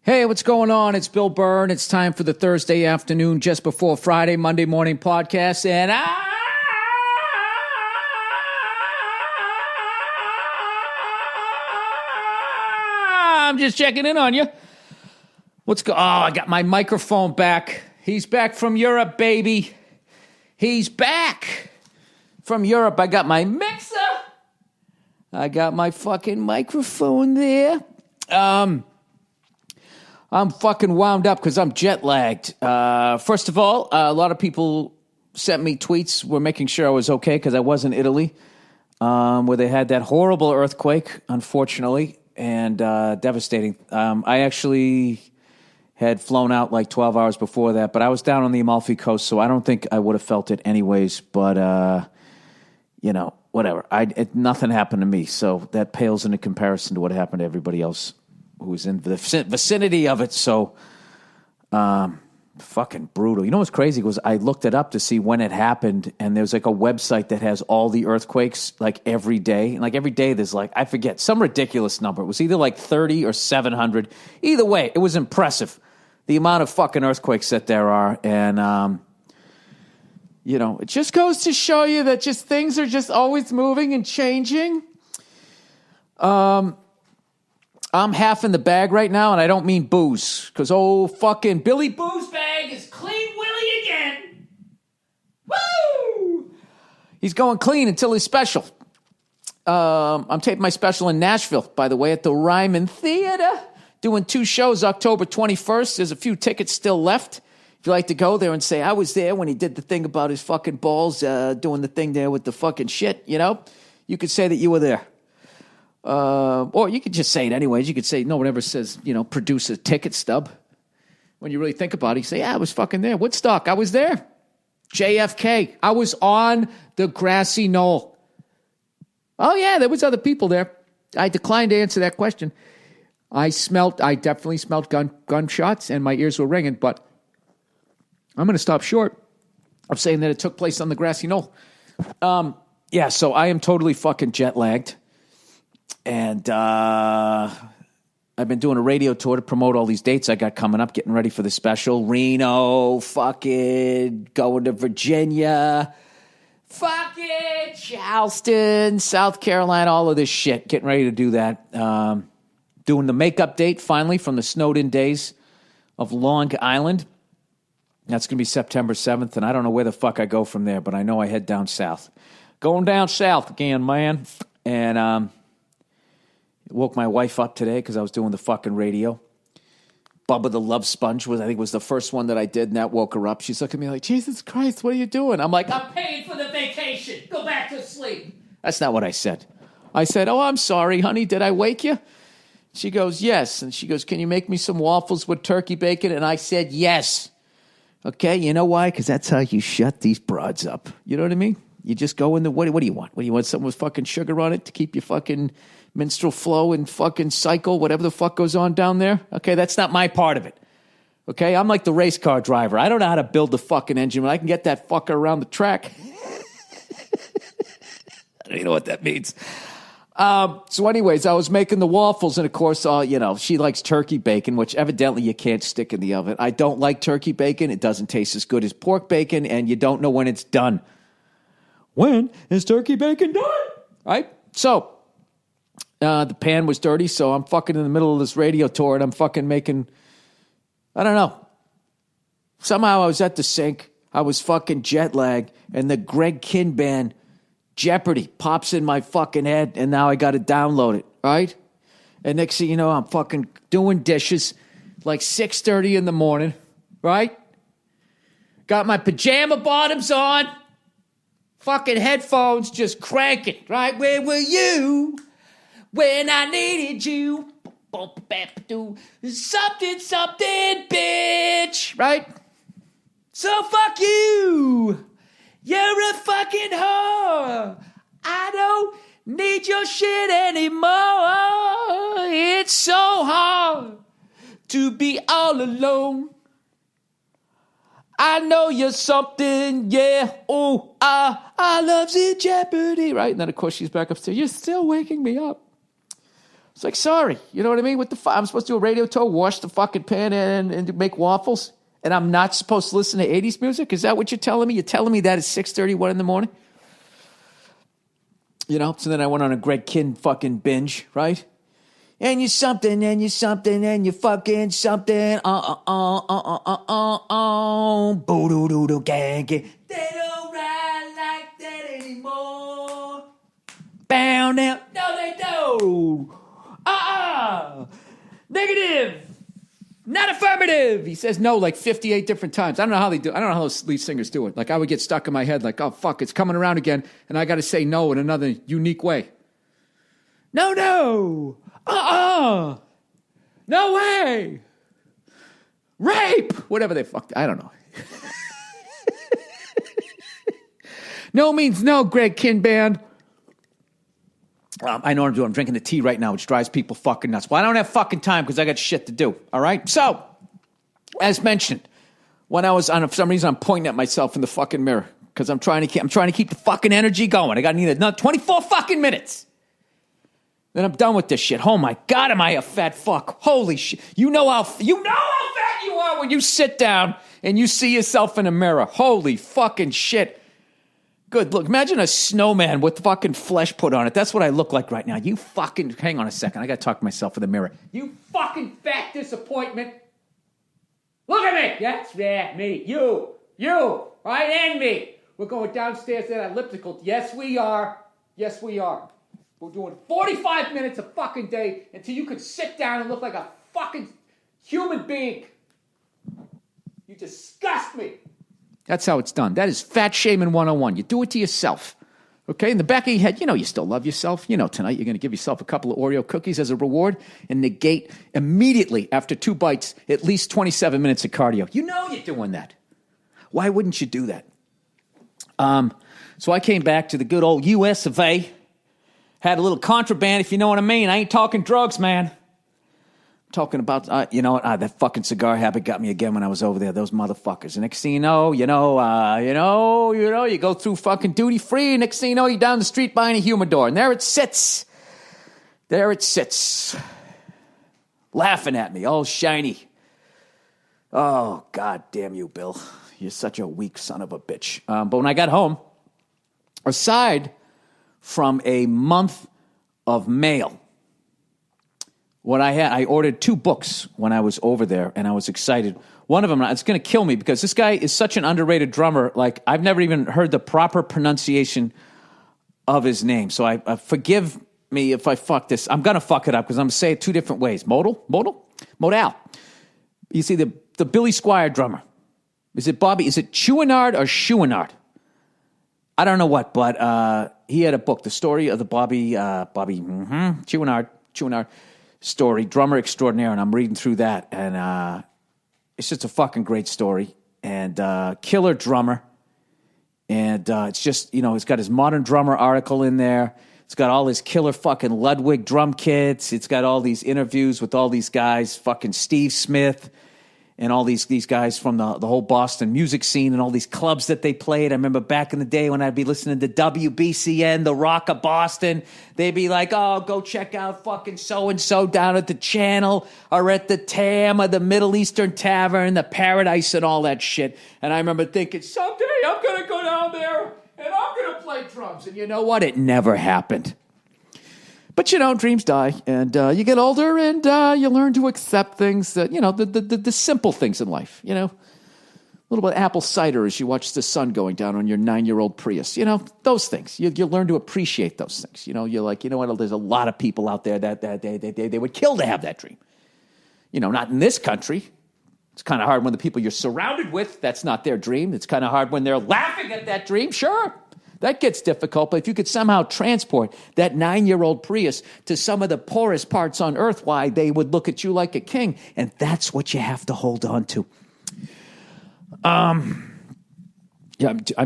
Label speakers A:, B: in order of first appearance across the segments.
A: Hey, what's going on? It's Bill Burr, and it's time for the Thursday afternoon, just before Friday, Monday morning podcast. And I'm just checking in on you. I got my microphone back. He's back from Europe, baby. He's back from Europe. I got my mixer. I got my fucking microphone there. I'm fucking wound up because I'm jet lagged. First of all, a lot of people sent me tweets. Were making sure I was okay because I was in Italy, where they had that horrible earthquake, unfortunately, and devastating. I actually had flown out like 12 hours before that, but I was down on the Amalfi Coast, so I don't think I would have felt it anyways. But whatever. Nothing happened to me, so that pales into comparison to what happened to everybody else who was in the vicinity of it. So, fucking brutal. You know what's crazy was I looked it up to see when it happened, and there's like a website that has all the earthquakes like every day. And like every day there's like, I forget, some ridiculous number. It was either like 30 or 700. Either way, it was impressive, the amount of fucking earthquakes that there are. And, it just goes to show you that just things are just always moving and changing. I'm half in the bag right now, and I don't mean booze, because fucking Billy Booze Bag is clean Willie again. Woo! He's going clean until his special. I'm taping my special in Nashville, by the way, at the Ryman Theater. Doing 2 shows October 21st. There's a few tickets still left. If you like to go there and say, I was there when he did the thing about his fucking balls, doing the thing there with the fucking shit, you could say that you were there. Or you could just say it anyways. You could say, no one ever says, produce a ticket stub. When you really think about it, you say, yeah, I was fucking there. Woodstock, I was there. JFK, I was on the grassy knoll. Oh, yeah, there was other people there. I declined to answer that question. I definitely smelled gunshots, and my ears were ringing, but I'm going to stop short of saying that it took place on the grassy knoll. So I am totally fucking jet lagged. And I've been doing a radio tour to promote all these dates I got coming up, getting ready for the special. Reno, fucking going to Virginia, fucking Charleston, South Carolina, all of this shit. Getting ready to do that. Doing the makeup date, finally, from the snowed-in days of Long Island. That's going to be September 7th, and I don't know where the fuck I go from there, but I know I head down south. Going down south again, man. And woke my wife up today because I was doing the fucking radio. Bubba the Love Sponge was the first one that I did, and that woke her up. She's looking at me like, Jesus Christ, what are you doing? I'm like, I'm paying for the vacation. Go back to sleep. That's not what I said. I said, I'm sorry, honey. Did I wake you? She goes, yes. And she goes, can you make me some waffles with turkey bacon? And I said, yes. Okay, you know why? Because that's how you shut these broads up. You know what I mean? You just go in the, what do you want? What do you want? Something with fucking sugar on it to keep your fucking menstrual flow and fucking cycle, whatever the fuck goes on down there? Okay, that's not my part of it. Okay, I'm like the race car driver. I don't know how to build the fucking engine, but I can get that fucker around the track. I don't even know what that means. So anyways, I was making the waffles, and of course, she likes turkey bacon, which evidently you can't stick in the oven. I don't like turkey bacon. It doesn't taste as good as pork bacon, and you don't know when it's done. When is turkey bacon done? Right? So, the pan was dirty, so I'm fucking in the middle of this radio tour, and I'm fucking making, I don't know. Somehow I was at the sink. I was fucking jet lagged, and the Greg Kihn band, Jeopardy, pops in my fucking head, and now I got to download it, right? And next thing you know, I'm fucking doing dishes like 6:30 in the morning, right? Got my pajama bottoms on, fucking headphones just cranking, right? Where were you when I needed you? Something, bitch, right? So fuck you. You're a fucking whore. I don't need your shit anymore. It's so hard to be all alone. I know you're something, yeah. Oh, I loves it, Jeopardy, right? And then, of course, she's back upstairs. You're still waking me up. It's like, sorry, you know what I mean? I'm supposed to do a radio tour, wash the fucking pan and make waffles, and I'm not supposed to listen to 80s music? Is that what you're telling me? You're telling me that at 6:31 in the morning? You know, so then I went on a Greg Kihn fucking binge, right? And you're something, and you're something, and you're fucking something. Boo-doo-doo-doo, gang, gang. They don't ride like that anymore. Bow now. No, they don't. Negative. Not affirmative. He says no like 58 different times. I don't know how they do. I don't know how those lead singers do it. Like, I would get stuck in my head like, oh, fuck, it's coming around again, and I got to say no in another unique way. No. No way. Rape. Whatever they fucked. I don't know. No means no, Greg Kihn band. I know what I'm doing. I'm drinking the tea right now, which drives people fucking nuts. Well, I don't have fucking time because I got shit to do. All right? So, as mentioned, when I was on, for some reason, I'm pointing at myself in the fucking mirror because I'm trying to keep the fucking energy going. I got to need another 24 fucking minutes. Then I'm done with this shit. Oh my God, am I a fat fuck? Holy shit. You know how fat you are when you sit down and you see yourself in a mirror. Holy fucking shit. Good. Look, imagine a snowman with fucking flesh put on it. That's what I look like right now. You fucking, hang on a second. I got to talk to myself in the mirror. You fucking fat disappointment. Look at me. That's me. You, right, and me. We're going downstairs to that elliptical. Yes, we are. We're doing 45 minutes a fucking day until you could sit down and look like a fucking human being. You disgust me. That's how it's done. That is fat shaming 101. You do it to yourself. Okay? In the back of your head, you know you still love yourself. You know tonight you're going to give yourself a couple of Oreo cookies as a reward and negate immediately after 2 bites at least 27 minutes of cardio. You know you're doing that. Why wouldn't you do that? So I came back to the good old US of A. Had a little contraband, if you know what I mean. I ain't talking drugs, man. I'm talking about, that fucking cigar habit got me again when I was over there. Those motherfuckers. And next thing you know, you go through fucking duty free. And next thing you know, you're down the street buying a humidor. And there it sits. Laughing at me, all shiny. Oh, God damn you, Bill. You're such a weak son of a bitch. But when I got home, aside from a month of mail, what I ordered 2 books when I was over there, and I was excited. One of them, it's going to kill me because this guy is such an underrated drummer. Like, I've never even heard the proper pronunciation of his name. So I forgive me if I fuck this. I'm going to fuck it up because I'm going to say it 2 different ways. Modal. You see, the Billy Squier drummer. Is it Bobby? Is it Chouinard or Chouinard? I don't know what, but he had a book, The Story of the Bobby Chouinard story, drummer extraordinaire, and I'm reading through that, and it's just a fucking great story, and killer drummer, and it's just, it's got his modern drummer article in there. It's got all his killer fucking Ludwig drum kits. It's got all these interviews with all these guys, fucking Steve Smith, and all these guys from the whole Boston music scene and all these clubs that they played. I remember back in the day when I'd be listening to WBCN, the Rock of Boston, they'd be like, oh, go check out fucking so-and-so down at the Channel or at the Tam or the Middle Eastern Tavern, the Paradise and all that shit. And I remember thinking, someday I'm going to go down there and I'm going to play drums. And you know what? It never happened. But, dreams die, and you get older, and you learn to accept things that, the simple things in life, a little bit of apple cider as you watch the sun going down on your 9-year-old Prius, those things. You learn to appreciate those things. You're like, what, there's a lot of people out there that they would kill to have that dream. Not in this country. It's kind of hard when the people you're surrounded with, that's not their dream. It's kind of hard when they're laughing at that dream, sure. That gets difficult, but if you could somehow transport that 9-year-old Prius to some of the poorest parts on earth, why, they would look at you like a king, and that's what you have to hold on to. I'm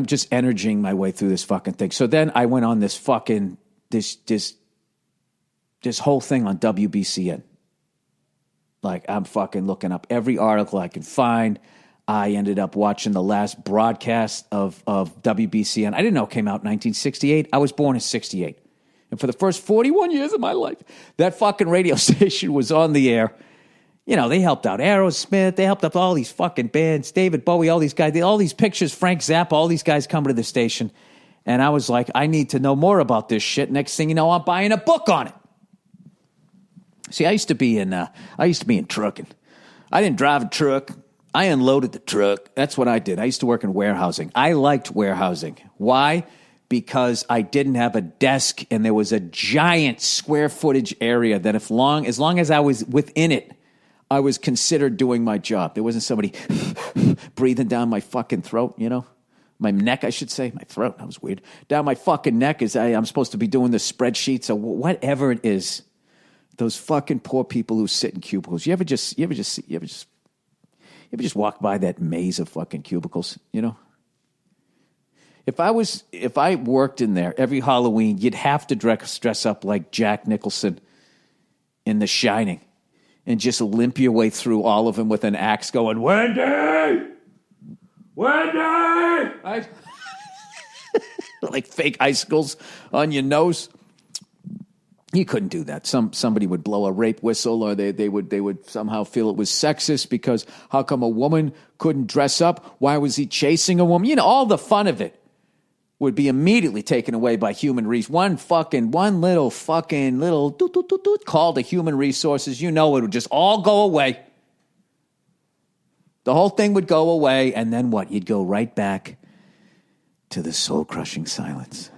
A: just energizing my way through this fucking thing. So then I went on this fucking, this whole thing on WBCN. Like, I'm fucking looking up every article I can find. I ended up watching the last broadcast of WBCN. I didn't know it came out in 1968. I was born in 68. And for the first 41 years of my life, that fucking radio station was on the air. You know, they helped out Aerosmith. They helped out all these fucking bands, David Bowie, all these guys, all these pictures, Frank Zappa, all these guys coming to the station. And I was like, I need to know more about this shit. Next thing you know, I'm buying a book on it. See, I used to be in trucking. I didn't drive a truck. I unloaded the truck. That's what I did. I used to work in warehousing. I liked warehousing. Why? Because I didn't have a desk and there was a giant square footage area that as long as I was within it, I was considered doing my job. There wasn't somebody breathing down my fucking throat, you know? My neck, I should say. My throat, that was weird. Down my fucking neck as I'm supposed to be doing the spreadsheets or whatever it is. Those fucking poor people who sit in cubicles. You ever just walk by that maze of fucking cubicles, you know? If I worked in there every Halloween, you'd have to dress up like Jack Nicholson in The Shining and just limp your way through all of them with an axe going, Wendy! Wendy! Like fake icicles on your nose. You couldn't do that. Somebody would blow a rape whistle, or they would somehow feel it was sexist because how come a woman couldn't dress up? Why was he chasing a woman? You know, all the fun of it would be immediately taken away by human resources. One little call to human resources. You know, it would just all go away. The whole thing would go away, and then what? You'd go right back to the soul-crushing silence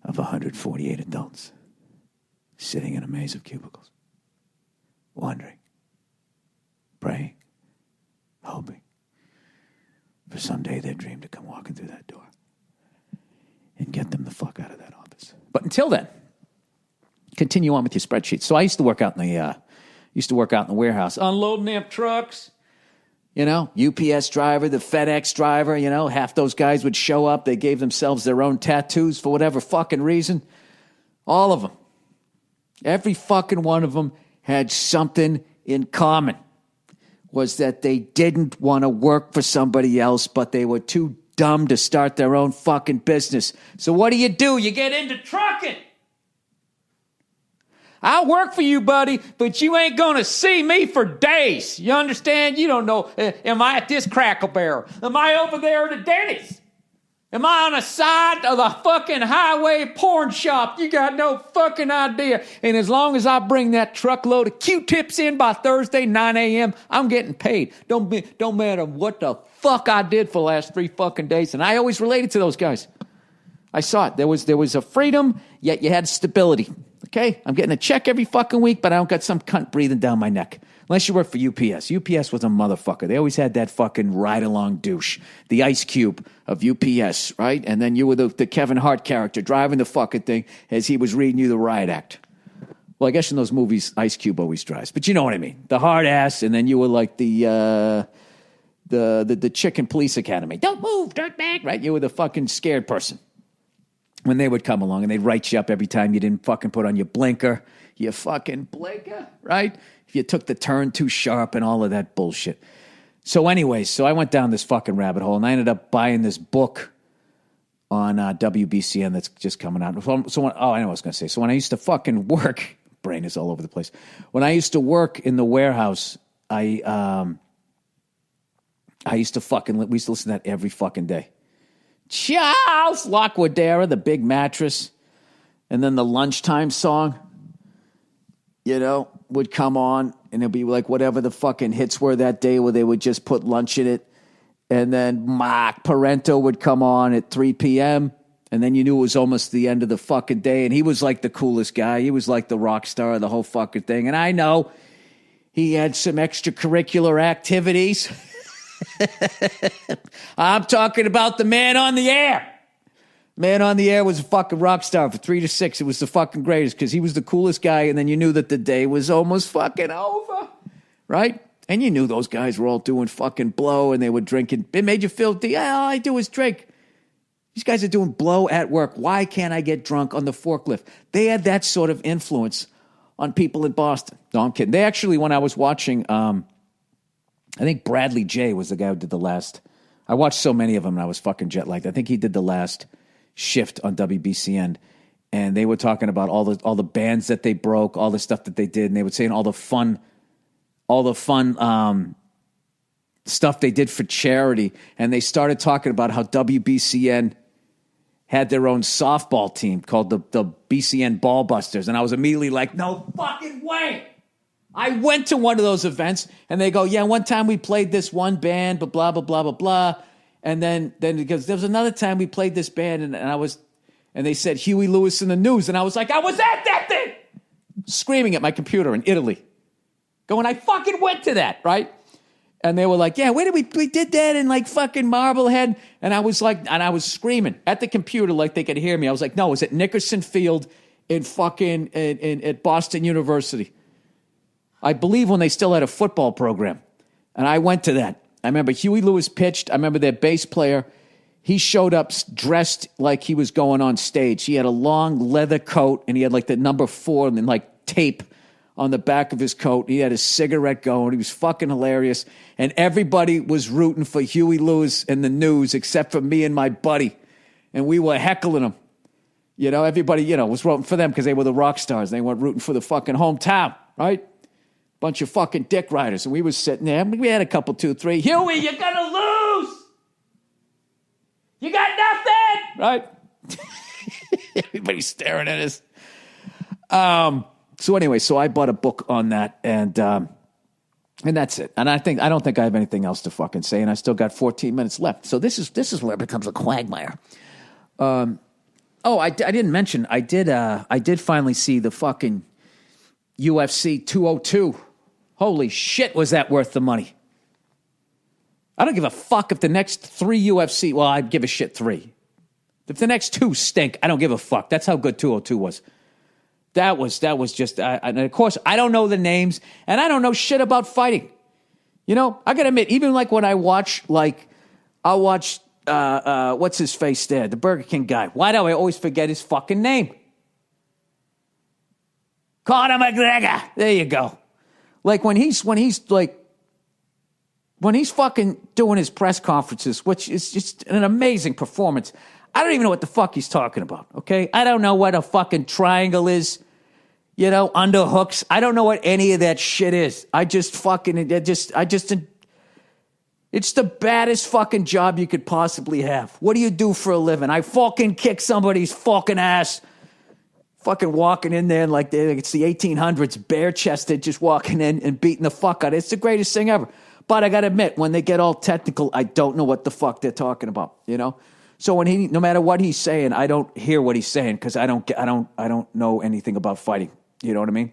A: of 148 adults sitting in a maze of cubicles, wondering, praying, hoping for someday their dream to come walking through that door and get them the fuck out of that office. But until then, continue on with your spreadsheets. So I used to work out in the warehouse, unloading them trucks. You know, UPS driver, the FedEx driver, you know, half those guys would show up. They gave themselves their own tattoos for whatever fucking reason. All of them. Every fucking one of them had something in common. Was that they didn't want to work for somebody else, but they were too dumb to start their own fucking business. So what do? You get into trucking. I'll work for you, buddy, but you ain't going to see me for days. You understand? You don't know. Am I at this Crackle Barrel? Am I over there at the Denny's? Am I on the side of the fucking highway porn shop? You got no fucking idea. And as long as I bring that truckload of Q-tips in by Thursday, 9 a.m., I'm getting paid. Don't matter what the fuck I did for the last 3 fucking days. And I always related to those guys. I saw it. There was a freedom, yet you had stability. Okay? I'm getting a check every fucking week, but I don't got some cunt breathing down my neck. Unless you work for UPS. UPS was a motherfucker. They always had that fucking ride-along douche. The Ice Cube of UPS, right? And then you were the Kevin Hart character driving the fucking thing as he was reading you the riot act. Well, I guess in those movies, Ice Cube always drives. But you know what I mean. The hard ass, and then you were like the chick in Police Academy. Don't move, dirtbag, right? You were the fucking scared person. When they would come along and they'd write you up every time you didn't fucking put on your blinker. You fucking blinker, right? If you took the turn too sharp and all of that bullshit. So anyways, I went down this fucking rabbit hole and I ended up buying this book on WBCN that's just coming out. I know what I was going to say. So when I used to fucking work, brain is all over the place. When I used to work in the warehouse, we used to listen to that every fucking day. Charles Laquadera, the big mattress, and then the lunchtime song, you know, would come on, and it'd be like whatever the fucking hits were that day where they would just put lunch in it. And then Mark Parento would come on at 3 p.m., and then you knew it was almost the end of the fucking day, and he was like the coolest guy. He was like the rock star of the whole fucking thing. And I know he had some extracurricular activities. I'm talking about the man on the air. Man on the air was a fucking rock star from 3 to 6. It was the fucking greatest because he was the coolest guy, and then you knew that the day was almost fucking over, right? And you knew those guys were all doing fucking blow, and they were drinking. It made you feel, all I do is drink. These guys are doing blow at work. Why can't I get drunk on the forklift? They had that sort of influence on people in Boston. No, I'm kidding. They actually, when I was watching, I think Bradley J was the guy who did the last. I watched so many of them, and I was fucking jet-lagged. I think he did the last shift on WBCN. and they were talking about all the bands that they broke, all the stuff that they did, and they were saying all the fun stuff they did for charity, and they started talking about how WBCN had their own softball team called the BCN Ballbusters, and I was immediately like, no fucking way. I went to one of those events, and they go, yeah, one time we played this one band, but blah, blah, blah, blah, blah. And then because there was another time we played this band, and they said Huey Lewis in the News, and I was like, I was at that thing! Screaming at my computer in Italy. Going, I fucking went to that, right? And they were like, yeah, where did we did that in like fucking Marblehead? And I was like, and I was screaming at the computer like they could hear me. I was like, no, it was at Nickerson Field at Boston University. I believe when they still had a football program. And I went to that. I remember Huey Lewis pitched. I remember their bass player. He showed up dressed like he was going on stage. He had a long leather coat, and he had like the number 4 and then like tape on the back of his coat. He had his cigarette going. He was fucking hilarious. And everybody was rooting for Huey Lewis in the News except for me and my buddy. And we were heckling him. You know, everybody, was rooting for them because they were the rock stars. They weren't rooting for the fucking hometown, right? Bunch of fucking dick riders. And we was sitting there. We had a couple, 2, 3. Huey, you're going to lose. You got nothing. Right? Everybody's staring at us. So anyway, I bought a book on that, and that's it. And I don't think I have anything else to fucking say, and I still got 14 minutes left. So this is where it becomes a quagmire. I didn't mention I did finally see the fucking UFC 202. Holy shit, was that worth the money? I don't give a fuck if the next 3 UFC. Well, I'd give a shit 3. If the next 2 stink, I don't give a fuck. That's how good 202 was. That was just, and of course, I don't know the names, and I don't know shit about fighting. I gotta admit, even like when I'll watch, what's his face there, the Burger King guy. Why do I always forget his fucking name? Conor McGregor. There you go. Like when he's fucking doing his press conferences, which is just an amazing performance. I don't even know what the fuck he's talking about, okay? I don't know what a fucking triangle is, underhooks. I don't know what any of that shit is. It's the baddest fucking job you could possibly have. What do you do for a living? I fucking kick somebody's fucking ass. Fucking walking in there like it's the 1800s, bare-chested, just walking in and beating the fuck out of it. It's the greatest thing ever. But I got to admit, when they get all technical, I don't know what the fuck they're talking about, So when no matter what he's saying, I don't hear what he's saying because I don't know anything about fighting. You know what I mean?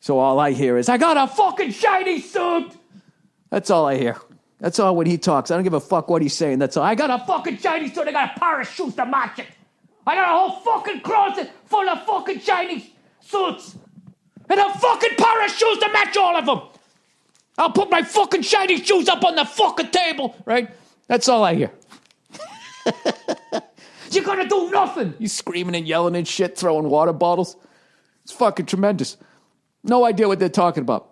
A: So all I hear is, I got a fucking shiny suit. That's all I hear. That's all when he talks. I don't give a fuck what he's saying. That's all. I got a fucking shiny suit. I got a pair of shoes to match it. I got a whole fucking closet full of fucking shiny suits. And a fucking pair of shoes to match all of them. I'll put my fucking shiny shoes up on the fucking table, right? That's all I hear. You're gonna do nothing. He's screaming and yelling and shit, throwing water bottles. It's fucking tremendous. No idea what they're talking about.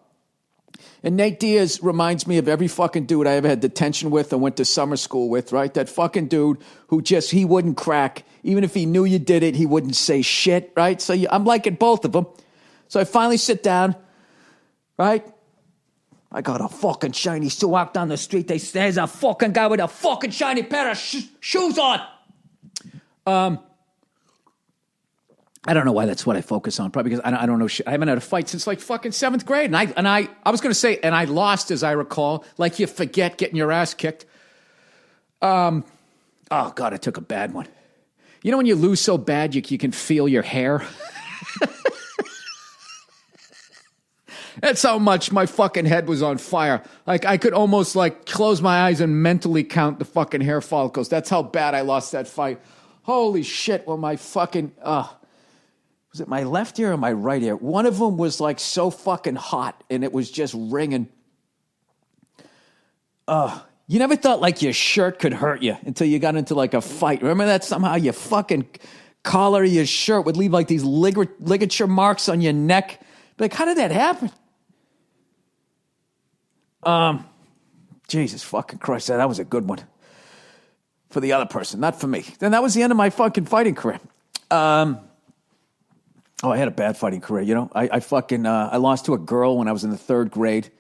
A: And Nate Diaz reminds me of every fucking dude I ever had detention with and went to summer school with, right? That fucking dude who he wouldn't crack. Even if he knew you did it, he wouldn't say shit, right? So I'm liking both of them. So I finally sit down, right? I got a fucking shiny suit. Walk down the street. There's a fucking guy with a fucking shiny pair of shoes on. I don't know why that's what I focus on. Probably because I don't know shit. I haven't had a fight since like fucking 7th grade. And I was going to say, and I lost, as I recall, like you forget getting your ass kicked. Oh God, I took a bad one. You know when you lose so bad you can feel your hair? That's how much my fucking head was on fire. Like I could almost like close my eyes and mentally count the fucking hair follicles. That's how bad I lost that fight. Holy shit, well my fucking, was it my left ear or my right ear? One of them was like so fucking hot and it was just ringing. You never thought like your shirt could hurt you until you got into like a fight. Remember that somehow your fucking collar of your shirt would leave like these ligature marks on your neck. Like, how did that happen? Jesus fucking Christ, that was a good one. For the other person, not for me. Then that was the end of my fucking fighting career. Oh, I had a bad fighting career. You know, I fucking I lost to a girl when I was in the 3rd grade.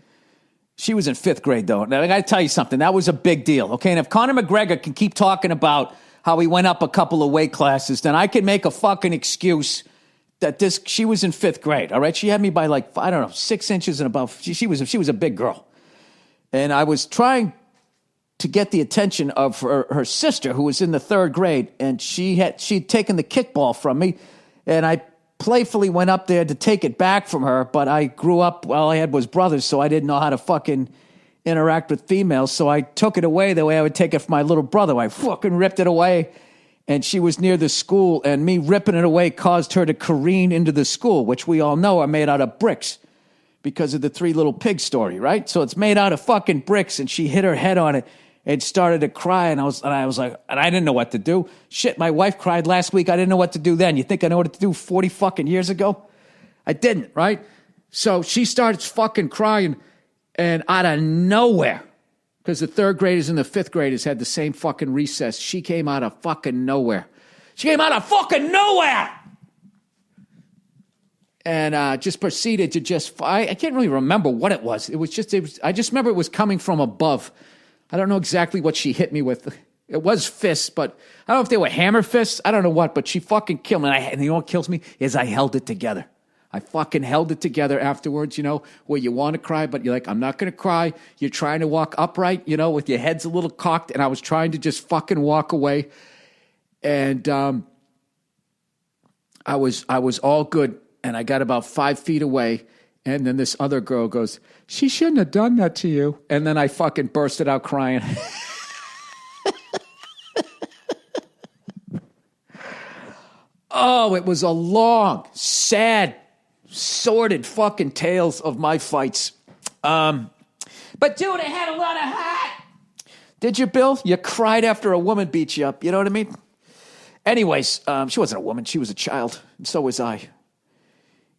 A: She was in 5th grade, though. Now, I got to tell you something. That was a big deal, okay? And if Conor McGregor can keep talking about how he went up a couple of weight classes, then I can make a fucking excuse that she was in 5th grade, all right? She had me by like, I don't know, 6 inches and above. She was a big girl. And I was trying to get the attention of her sister, who was in the 3rd grade, and she'd taken the kickball from me, and I playfully went up there to take it back from her, but I grew up, all I had was brothers, so I didn't know how to fucking interact with females, so I took it away the way I would take it from my little brother. I fucking ripped it away, and she was near the school, and me ripping it away caused her to careen into the school, which we all know are made out of bricks because of the 3 Little Pigs story, right? So it's made out of fucking bricks, and she hit her head on it and started to cry, and I was like, and I didn't know what to do. Shit, my wife cried last week. I didn't know what to do then. You think I know what to do 40 fucking years ago? I didn't, right? So she starts fucking crying, and out of nowhere, because the 3rd graders and the 5th graders had the same fucking recess, she came out of fucking nowhere. She came out of fucking nowhere! And just proceeded to I can't really remember what it was. I just remember it was coming from above. I don't know exactly what she hit me with. It was fists, but I don't know if they were hammer fists. I don't know what, but she fucking killed me. And you know what kills me? Is I held it together. I fucking held it together afterwards, you know, where you want to cry, but you're like, I'm not going to cry. You're trying to walk upright, you know, with your head's a little cocked. And I was trying to just fucking walk away. And I was all good. And I got about 5 feet away. And then this other girl goes, she shouldn't have done that to you. And then I fucking bursted out crying. Oh, it was a long, sad, sordid fucking tales of my fights. But dude, I had a lot of heart. Did you, Bill? You cried after a woman beat you up. You know what I mean? Anyways, she wasn't a woman. She was a child. And so was I.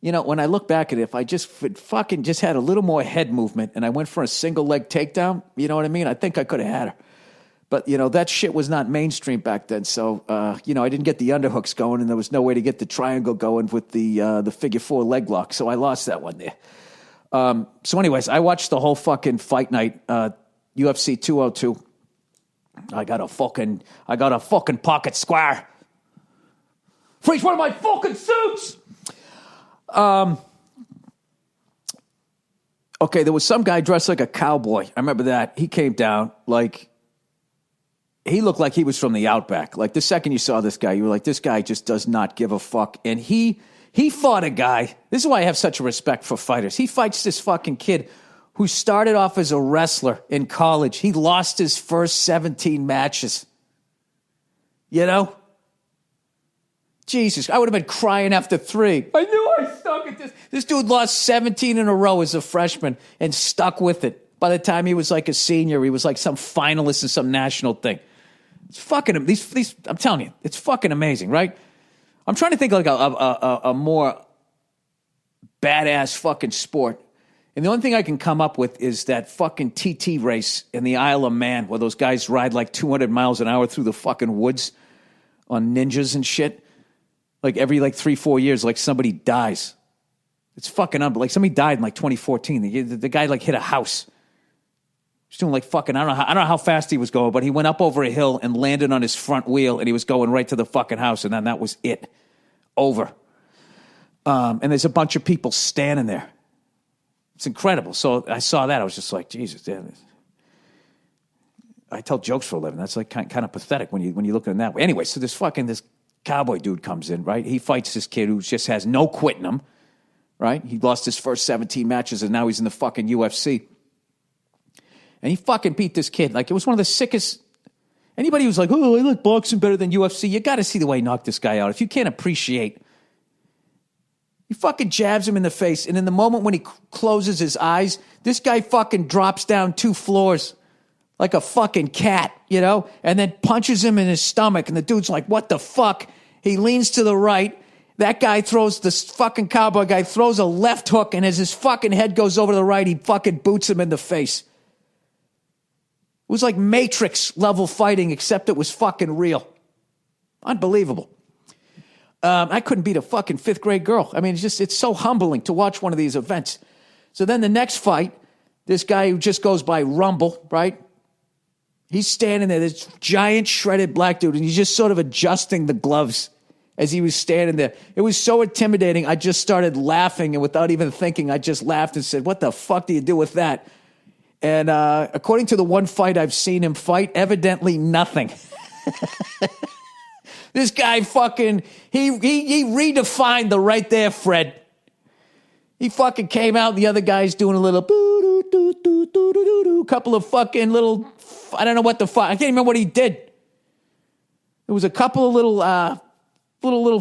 A: You know, when I look back at it, if I just fucking just had a little more head movement and I went for a single leg takedown, you know what I mean? I think I could have had her. But, you know, that shit was not mainstream back then. So, you know, I didn't get the underhooks going and there was no way to get the triangle going with the figure 4 leg lock. So I lost that one there. So anyways, I watched the whole fucking fight night, UFC 202. I got a fucking pocket square for each one of my fucking suits. Okay, there was some guy dressed like a cowboy. I remember that. He came down, like, he looked like he was from the Outback. Like, the second you saw this guy, you were like, this guy just does not give a fuck. And he fought a guy. This is why I have such a respect for fighters. He fights this fucking kid who started off as a wrestler in college. He lost his first 17 matches. You know? Jesus, I would have been crying after 3. I knew I stuck at this. This dude lost 17 in a row as a freshman and stuck with it. By the time he was like a senior, he was like some finalist in some national thing. It's fucking, these I'm telling you, it's fucking amazing, right? I'm trying to think like a more badass fucking sport. And the only thing I can come up with is that fucking TT race in the Isle of Man where those guys ride like 200 miles an hour through the fucking woods on ninjas and shit. Like every 3-4 years, like somebody dies. It's fucking unbelievable. Like somebody died in like 2014. The guy like hit a house. He's doing like fucking, I don't know how fast he was going, but he went up over a hill and landed on his front wheel and he was going right to the fucking house. And then that was it. Over. And there's a bunch of people standing there. It's incredible. So I saw that. I was just like, Jesus, damn it. I tell jokes for a living. That's like kind of pathetic when you look at it that way. Anyway, so this cowboy dude comes in, right? He fights this kid who just has no quit in him, right? He lost his first 17 matches and now he's in the fucking UFC. And he fucking beat this kid. Like, it was one of the sickest. Anybody who's like, oh, I like boxing better than UFC, you got to see the way he knocked this guy out. If you can't appreciate, he fucking jabs him in the face. And in the moment when he closes his eyes, this guy fucking drops down 2 floors like a fucking cat, you know, and then punches him in his stomach. And the dude's like, what the fuck? He leans to the right. That guy this fucking cowboy guy throws a left hook. And as his fucking head goes over to the right, he fucking boots him in the face. It was like Matrix level fighting, except it was fucking real. Unbelievable. I couldn't beat a fucking fifth grade girl. I mean, it's so humbling to watch one of these events. So then the next fight, this guy who just goes by Rumble, right? He's standing there, this giant shredded black dude, and he's just sort of adjusting the gloves as he was standing there. It was so intimidating, I just started laughing, and without even thinking, I just laughed and said, what the fuck do you do with that? And according to the one fight I've seen him fight, evidently nothing. This guy fucking, he redefined the right there, Fred. He fucking came out, the other guy's doing a little couple of fucking little, I don't know what the fuck, I can't remember what he did. There was a couple of little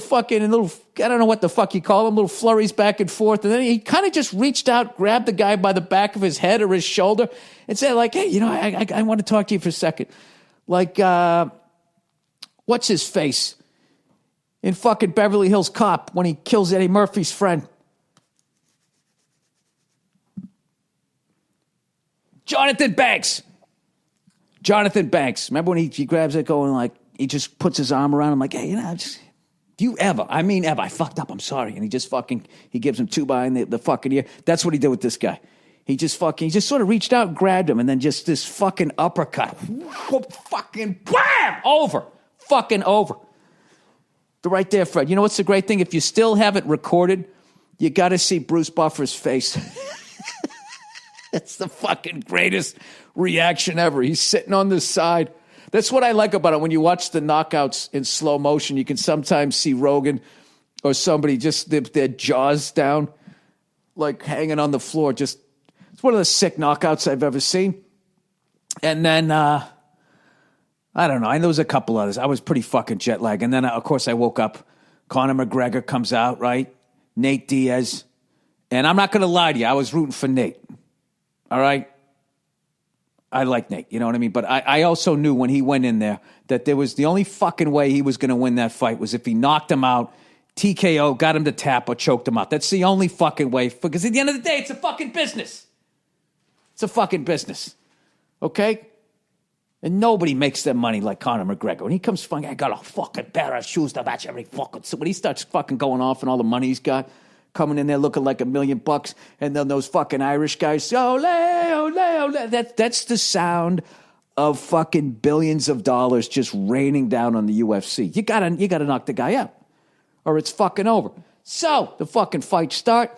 A: fucking, I don't know what the fuck you call them, little flurries back and forth. And then he kind of just reached out, grabbed the guy by the back of his head or his shoulder and said like, hey, I want to talk to you for a second. Like, what's his face in fucking Beverly Hills Cop when he kills Eddie Murphy's friend? Jonathan Banks. Remember when he grabs it going like, he just puts his arm around him like, hey, do you ever, I fucked up, I'm sorry. And he just fucking, he gives him two behind the fucking ear. That's what he did with this guy. He just sort of reached out and grabbed him and then just this fucking uppercut. Fucking bam! Over. Fucking over. The right there, Fred. You know what's the great thing? If you still have it recorded, you got to see Bruce Buffer's face. It's the fucking greatest reaction ever. He's sitting on the side. That's what I like about it. When you watch the knockouts in slow motion, you can sometimes see Rogan or somebody just their jaws down, like hanging on the floor. Just, it's one of the sick knockouts I've ever seen. And then, I don't know. I know there was a couple others. I was pretty fucking jet lagged. And then, of course, I woke up. Conor McGregor comes out, right? Nate Diaz. And I'm not going to lie to you. I was rooting for Nate. All right? I like Nate, you know what I mean? But I also knew when he went in there that there was the only fucking way he was going to win that fight was if he knocked him out, TKO, got him to tap, or choked him out. That's the only fucking way. Because at the end of the day, it's a fucking business. It's a fucking business. Okay? And nobody makes their money like Conor McGregor. When he comes fucking, I got a fucking pair of shoes to match every fucking. So when he starts fucking going off and all the money he's got, coming in there looking like $1 million, and then those fucking Irish guys, ole, ole, ole. That's the sound of fucking billions of dollars just raining down on the UFC. You gotta knock the guy out, or it's fucking over. So the fucking fights start.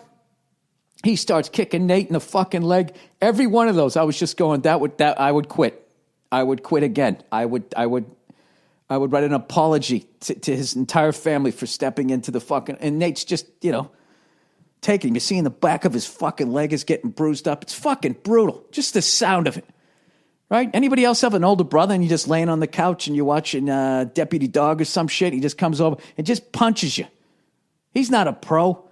A: He starts kicking Nate in the fucking leg. Every one of those, I was just going, that I would quit. I would quit again. I would write an apology to his entire family for stepping into the fucking, and Nate's just, taking him. You're seeing the back of his fucking leg is getting bruised up. It's fucking brutal. Just the sound of it. Right? Anybody else have an older brother and you're just laying on the couch and you're watching Deputy Dog or some shit? He just comes over and just punches you. He's not a pro.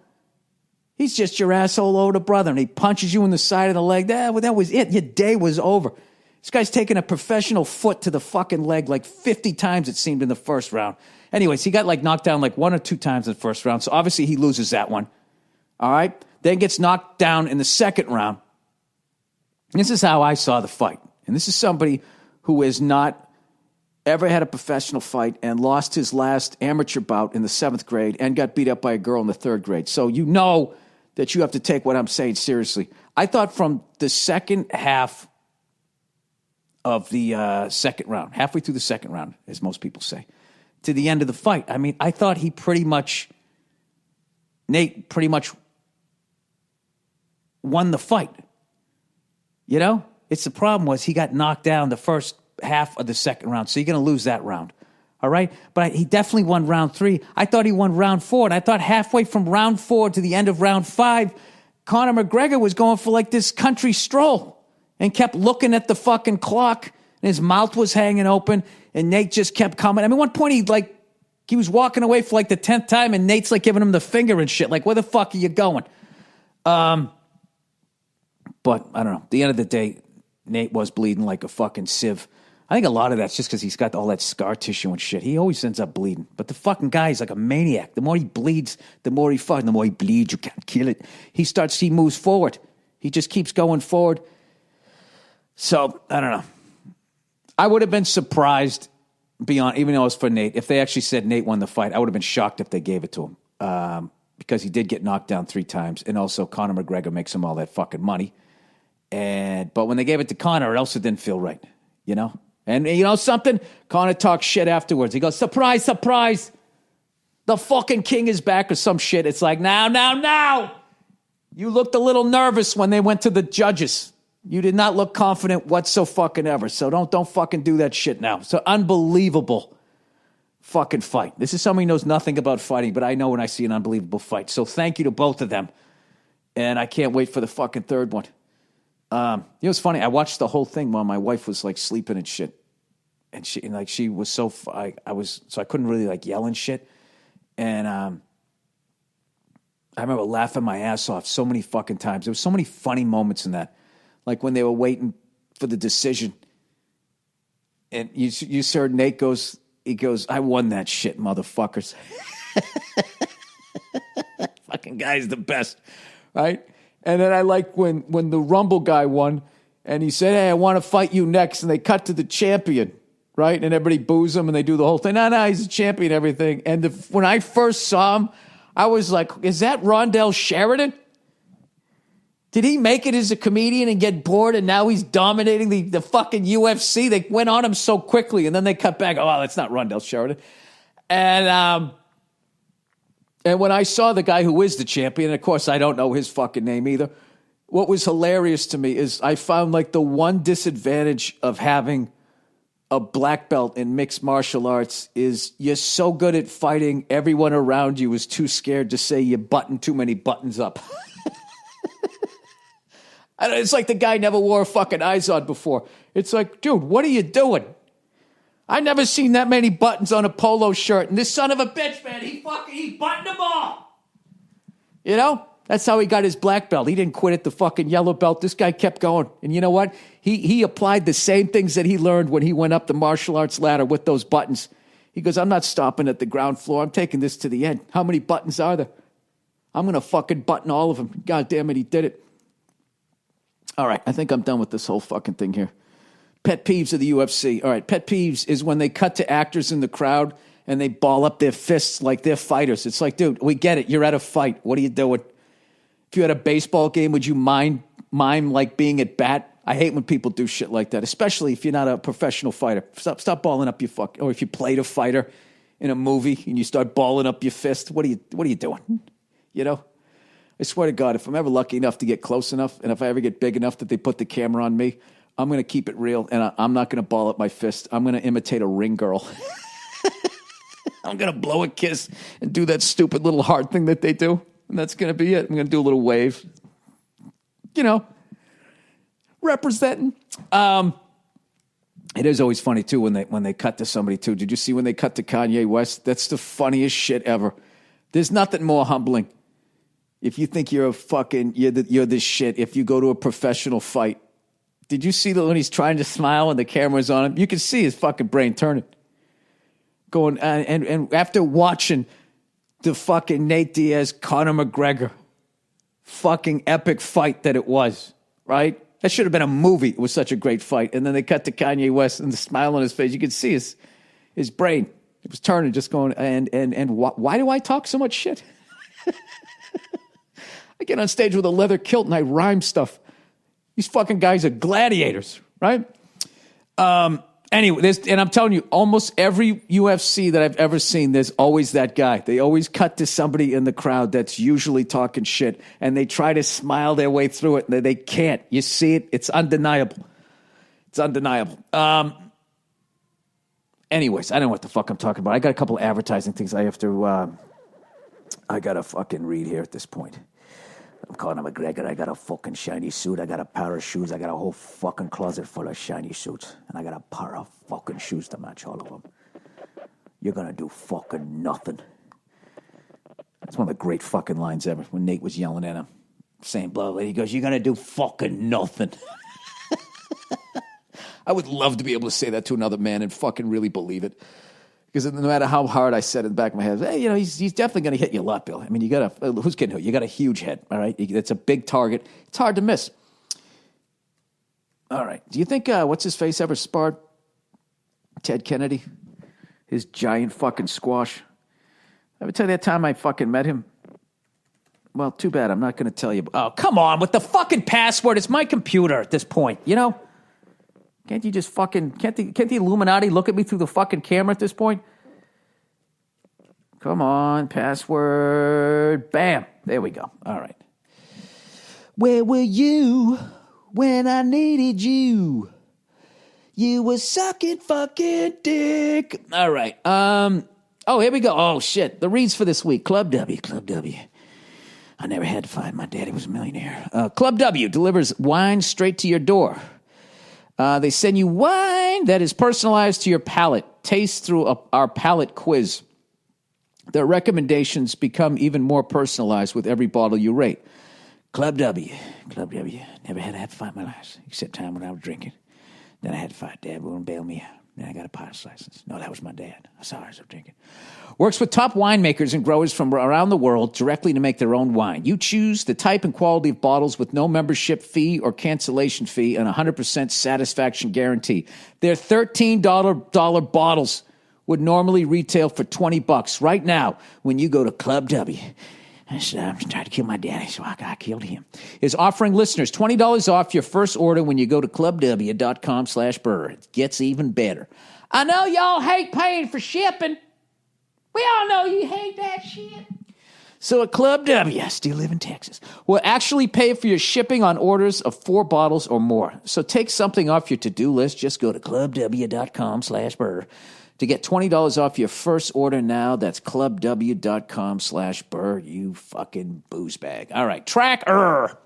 A: He's just your asshole older brother, and he punches you in the side of the leg. That was it. Your day was over. This guy's taking a professional foot to the fucking leg like 50 times, it seemed, in the first round. Anyways, he got knocked down 1 or 2 times in the first round, so obviously he loses that one. All right? Then gets knocked down in the second round. This is how I saw the fight. And this is somebody who has not ever had a professional fight and lost his last amateur bout in the 7th grade and got beat up by a girl in the 3rd grade. So you know that you have to take what I'm saying seriously. I thought from the second half of the second round, halfway through the second round, as most people say, to the end of the fight, I thought Nate pretty much won the fight. It's the problem was he got knocked down the first half of the second round, so you're going to lose that round. All right? But he definitely won round 3. I thought he won round 4, and I thought halfway from round 4 to the end of round 5, Conor McGregor was going for this country stroll and kept looking at the fucking clock, and his mouth was hanging open, and Nate just kept coming. One point he was walking away for the 10th time, and Nate's giving him the finger and shit. Where the fuck are you going? But I don't know. At the end of the day, Nate was bleeding like a fucking sieve. I think a lot of that's just because he's got all that scar tissue and shit. He always ends up bleeding. But the fucking guy is like a maniac. The more he bleeds, the more he bleeds, you can't kill it. He moves forward. He just keeps going forward. So, I don't know. I would have been surprised beyond, even though it was for Nate, if they actually said Nate won the fight, I would have been shocked if they gave it to him. Because he did get knocked down 3 times, and also Conor McGregor makes him all that fucking money. But when they gave it to Conor, it also didn't feel right, you know? And you know something? Conor talks shit afterwards. He goes, surprise, surprise. The fucking king is back or some shit. It's like, now. You looked a little nervous when they went to the judges. You did not look confident whatsoever. So don't fucking do that shit now. So unbelievable fucking fight. This is somebody who knows nothing about fighting, but I know when I see an unbelievable fight. So thank you to both of them. And I can't wait for the fucking third one. It was funny. I watched the whole thing while my wife was like sleeping and shit. And she was so, I couldn't really like yell and shit. And I remember laughing my ass off so many fucking times. There was so many funny moments in that. Like when they were waiting for the decision. And you heard Nate goes, he goes, I won that shit, motherfuckers. Fucking guy's the best, right? And then I like when the Rumble guy won, and he said, hey, I want to fight you next. And they cut to the champion, right? And everybody boos him, and they do the whole thing. No, he's a champion and everything. And when I first saw him, I was like, is that Rondell Sheridan? Did he make it as a comedian and get bored, and now he's dominating the fucking UFC? They went on him so quickly, and then they cut back. Oh, that's not Rondell Sheridan. And when I saw the guy who is the champion, and of course I don't know his fucking name either, what was hilarious to me is I found like the one disadvantage of having a black belt in mixed martial arts is you're so good at fighting, everyone around you is too scared to say you button too many buttons up. It's like the guy never wore a fucking Izod before. It's like, dude, what are you doing? I never seen that many buttons on a polo shirt. And this son of a bitch, man, he buttoned them all. You know? That's how he got his black belt. He didn't quit at the fucking yellow belt. This guy kept going. And you know what? He applied the same things that he learned when he went up the martial arts ladder with those buttons. He goes, I'm not stopping at the ground floor. I'm taking this to the end. How many buttons are there? I'm going to fucking button all of them. God damn it, he did it. All right, I think I'm done with this whole fucking thing here. Pet peeves of the UFC. All right, pet peeves is when they cut to actors in the crowd and they ball up their fists like they're fighters. It's like, dude, we get it. You're at a fight. What are you doing? If you had a baseball game, would you mime like being at bat? I hate when people do shit like that, especially if you're not a professional fighter. Stop balling up your fucking, or if you played a fighter in a movie and you start balling up your fist, what are you doing? You know? I swear to God, if I'm ever lucky enough to get close enough, and if I ever get big enough that they put the camera on me, I'm going to keep it real, and I'm not going to ball up my fist. I'm going to imitate a ring girl. I'm going to blow a kiss and do that stupid little heart thing that they do, and that's going to be it. I'm going to do a little wave. You know, representing. It is always funny, too, when they cut to somebody, too. Did you see when they cut to Kanye West? That's the funniest shit ever. There's nothing more humbling. If you think you're you're this shit, if you go to a professional fight, did you see when he's trying to smile and the camera's on him? You can see his fucking brain turning. Going, and after watching the fucking Nate Diaz, Conor McGregor fucking epic fight that it was, right? That should have been a movie. It was such a great fight. And then they cut to Kanye West and the smile on his face. You could see his brain. It was turning, just going, and why do I talk so much shit? I get on stage with a leather kilt and I rhyme stuff. These fucking guys are gladiators, right? Anyway, and I'm telling you, almost every UFC that I've ever seen, there's always that guy. They always cut to somebody in the crowd that's usually talking shit, and they try to smile their way through it, and they can't. You see it? It's undeniable. It's undeniable. Anyways, I don't know what the fuck I'm talking about. I got a couple of advertising things I have to, I got to fucking read here at this point. I'm Conor McGregor. I got a fucking shiny suit. I got a pair of shoes. I got a whole fucking closet full of shiny suits. And I got a pair of fucking shoes to match all of them. You're going to do fucking nothing. That's one of the great fucking lines ever when Nate was yelling at him. Saying blah, blah. He goes, you're going to do fucking nothing. I would love to be able to say that to another man and fucking really believe it. Because no matter how hard I said in the back of my head, hey, you know, he's definitely going to hit you a lot, Bill. I mean, who's kidding who? You got a huge head, all right? It's a big target. It's hard to miss. All right. Do you think, what's his face ever sparred Ted Kennedy? His giant fucking squash. Ever tell you that time I fucking met him? Well, too bad. I'm not going to tell you. Oh, come on with the fucking password. It's my computer at this point, you know? Can't you just fucking... Can't the Illuminati look at me through the fucking camera at this point? Come on, password. Bam. There we go. All right. Where were you when I needed you? You were sucking fucking dick. All right. Oh, here we go. Oh, shit. The reads for this week. Club W. I never had to find my daddy was a millionaire. Club W delivers wine straight to your door. They send you wine that is personalized to your palate. Taste through our palate quiz. Their recommendations become even more personalized with every bottle you rate. Club W. Never had to have to find my last, except time when I was drinking. Then I had to find Dad wouldn't bail me out. Then I got a pilot's license. No, that was my dad. I saw I was drinking. Works with top winemakers and growers from around the world directly to make their own wine. You choose the type and quality of bottles with no membership fee or cancellation fee and 100% satisfaction guarantee. Their $13 bottles would normally retail for $20 right now when you go to Club W. I said, I'm trying to kill my daddy, so I killed him. Is offering listeners $20 off your first order when you go to clubw.com/Burr. It gets even better. I know y'all hate paying for shipping. We all know you hate that shit. So at Club W, I still live in Texas, will actually pay for your shipping on orders of 4 bottles or more. So take something off your to-do list. Just go to clubw.com/Burr. To get $20 off your first order now, that's clubw.com/Burr, you fucking booze bag. All right, Tracker.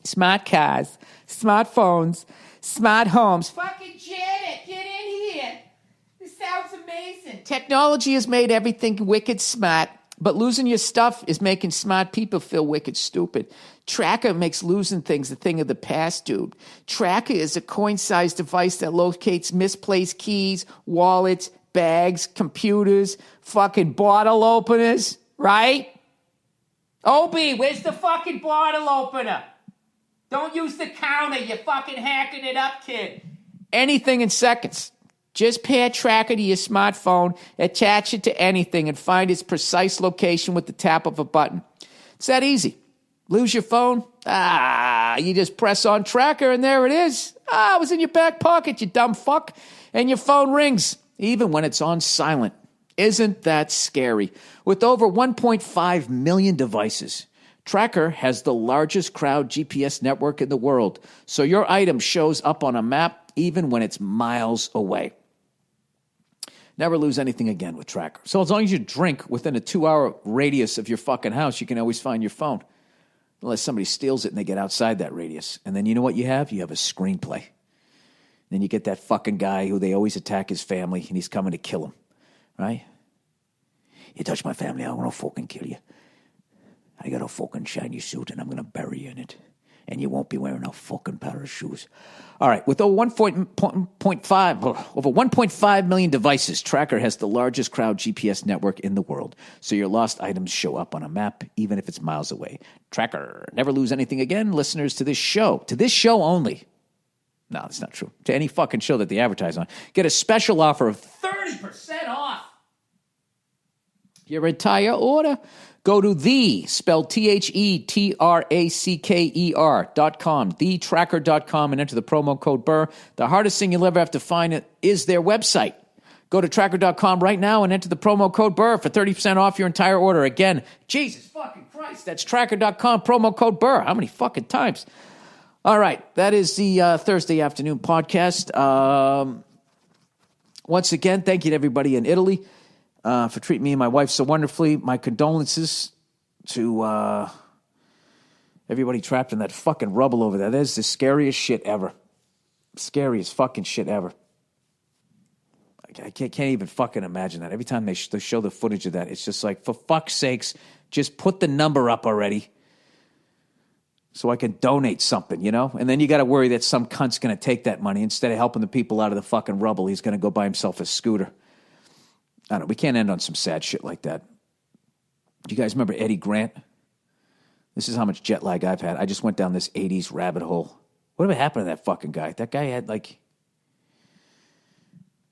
A: Smart cars, smartphones, smart homes. Fucking Janet, get in here. This sounds amazing. Technology has made everything wicked smart, but losing your stuff is making smart people feel wicked stupid. Tracker makes losing things a thing of the past, dude. Tracker is a coin-sized device that locates misplaced keys, wallets, bags, computers, fucking bottle openers, right? Obi, where's the fucking bottle opener? Don't use the counter, you're fucking hacking it up, kid. Anything in seconds. Just pair Tracker to your smartphone, attach it to anything, and find its precise location with the tap of a button. It's that easy. Lose your phone? You just press on Tracker and there it is. It was in your back pocket, you dumb fuck. And your phone rings, even when it's on silent. Isn't that scary? With over 1.5 million devices, Tracker has the largest crowd GPS network in the world, so your item shows up on a map even when it's miles away. Never lose anything again with Tracker. So as long as you drink within a 2-hour radius of your fucking house, you can always find your phone. Unless somebody steals it and they get outside that radius. And then you know what you have? You have a screenplay. Then you get that fucking guy who they always attack his family and he's coming to kill him. Right? You touch my family, I'm going to fucking kill you. I got a fucking shiny suit and I'm going to bury you in it. And you won't be wearing a fucking pair of shoes. All right, with over 1.5 million devices, Tracker has the largest crowd GPS network in the world. So your lost items show up on a map, even if it's miles away. Tracker, never lose anything again. Listeners to this show only. No, that's not true. To any fucking show that they advertise on, get a special offer of 30% off your entire order. Go to spelled TheTracker.com, thetracker.com, and enter the promo code Burr. The hardest thing you'll ever have to find is their website. Go to tracker.com right now and enter the promo code Burr for 30% off your entire order. Again, Jesus fucking Christ, that's tracker.com, promo code Burr. How many fucking times? All right, that is the Thursday afternoon podcast. Once again, thank you to everybody in Italy for treating me and my wife so wonderfully. My condolences to everybody trapped in that fucking rubble over there. That is the scariest shit ever. Scariest fucking shit ever. I can't even fucking imagine that. Every time they show the footage of that, it's just like, for fuck's sakes, just put the number up already so I can donate something, you know? And then you got to worry that some cunt's going to take that money. Instead of helping the people out of the fucking rubble, he's going to go buy himself a scooter. I don't know. We can't end on some sad shit like that. Do you guys remember Eddie Grant? This is how much jet lag I've had. I just went down this 80s rabbit hole. Whatever happened to that fucking guy? That guy had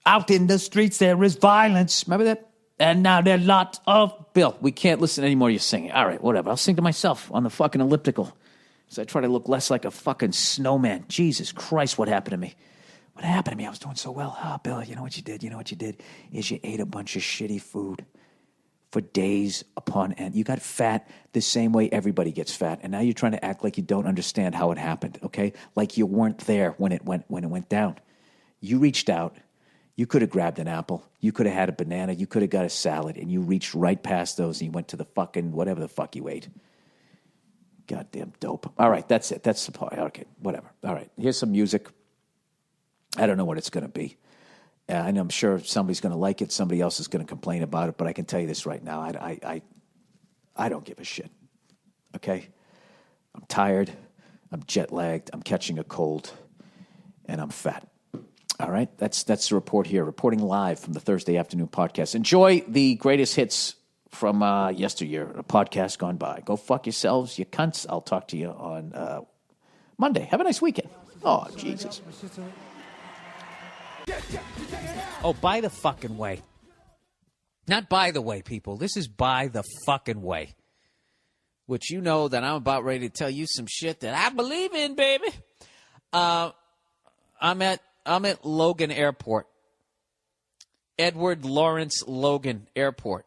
A: Out in the streets there is violence. Remember that? And now there are lots of... Bill, we can't listen anymore to you singing. All right, whatever. I'll sing to myself on the fucking elliptical. So I try to look less like a fucking snowman. Jesus Christ, what happened to me? What happened to me? I was doing so well. Oh, Bill, you know what you did? You know what you did? Is you ate a bunch of shitty food for days upon end. You got fat the same way everybody gets fat. And now you're trying to act like you don't understand how it happened, okay? Like you weren't there when it went down. You reached out. You could have grabbed an apple. You could have had a banana. You could have got a salad. And you reached right past those and you went to the fucking whatever the fuck you ate. Goddamn dope. All right, that's it. That's the part. Okay, whatever. All right, here's some music. I don't know what it's going to be. And I'm sure somebody's going to like it. Somebody else is going to complain about it. But I can tell you this right now. I don't give a shit. Okay? I'm tired. I'm jet lagged. I'm catching a cold. And I'm fat. All right? That's the report here. Reporting live from the Thursday afternoon podcast. Enjoy the greatest hits from yesteryear, a podcast gone by. Go fuck yourselves, you cunts. I'll talk to you on Monday. Have a nice weekend. Oh, Jesus.
B: Oh, by the fucking way. Not by the way, people. This is by the fucking way. Which you know that I'm about ready to tell you some shit that I believe in, baby. I'm at Logan Airport. Edward Lawrence Logan Airport.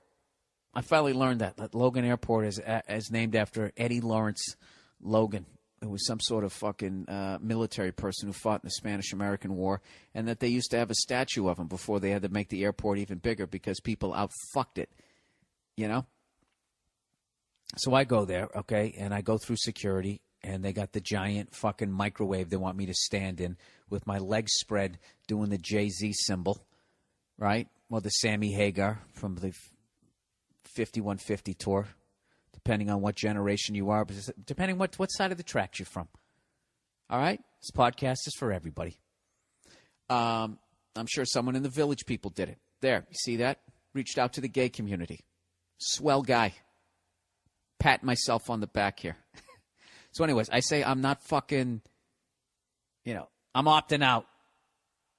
B: I finally learned that Logan Airport is named after Eddie Lawrence Logan, who was some sort of fucking military person who fought in the Spanish-American War, and that they used to have a statue of him before they had to make the airport even bigger because people out-fucked it, you know? So I go there, okay, and I go through security, and they got the giant fucking microwave they want me to stand in with my legs spread doing the Jay-Z symbol, right? Well, the Sammy Hagar from the 5150 tour, depending on what generation you are, depending what side of the tracks you're from. All right? This podcast is for everybody. I'm sure someone in the Village People did it. There, you see that? Reached out to the gay community. Swell guy. Pat myself on the back here. So anyways, I say I'm not fucking, I'm opting out.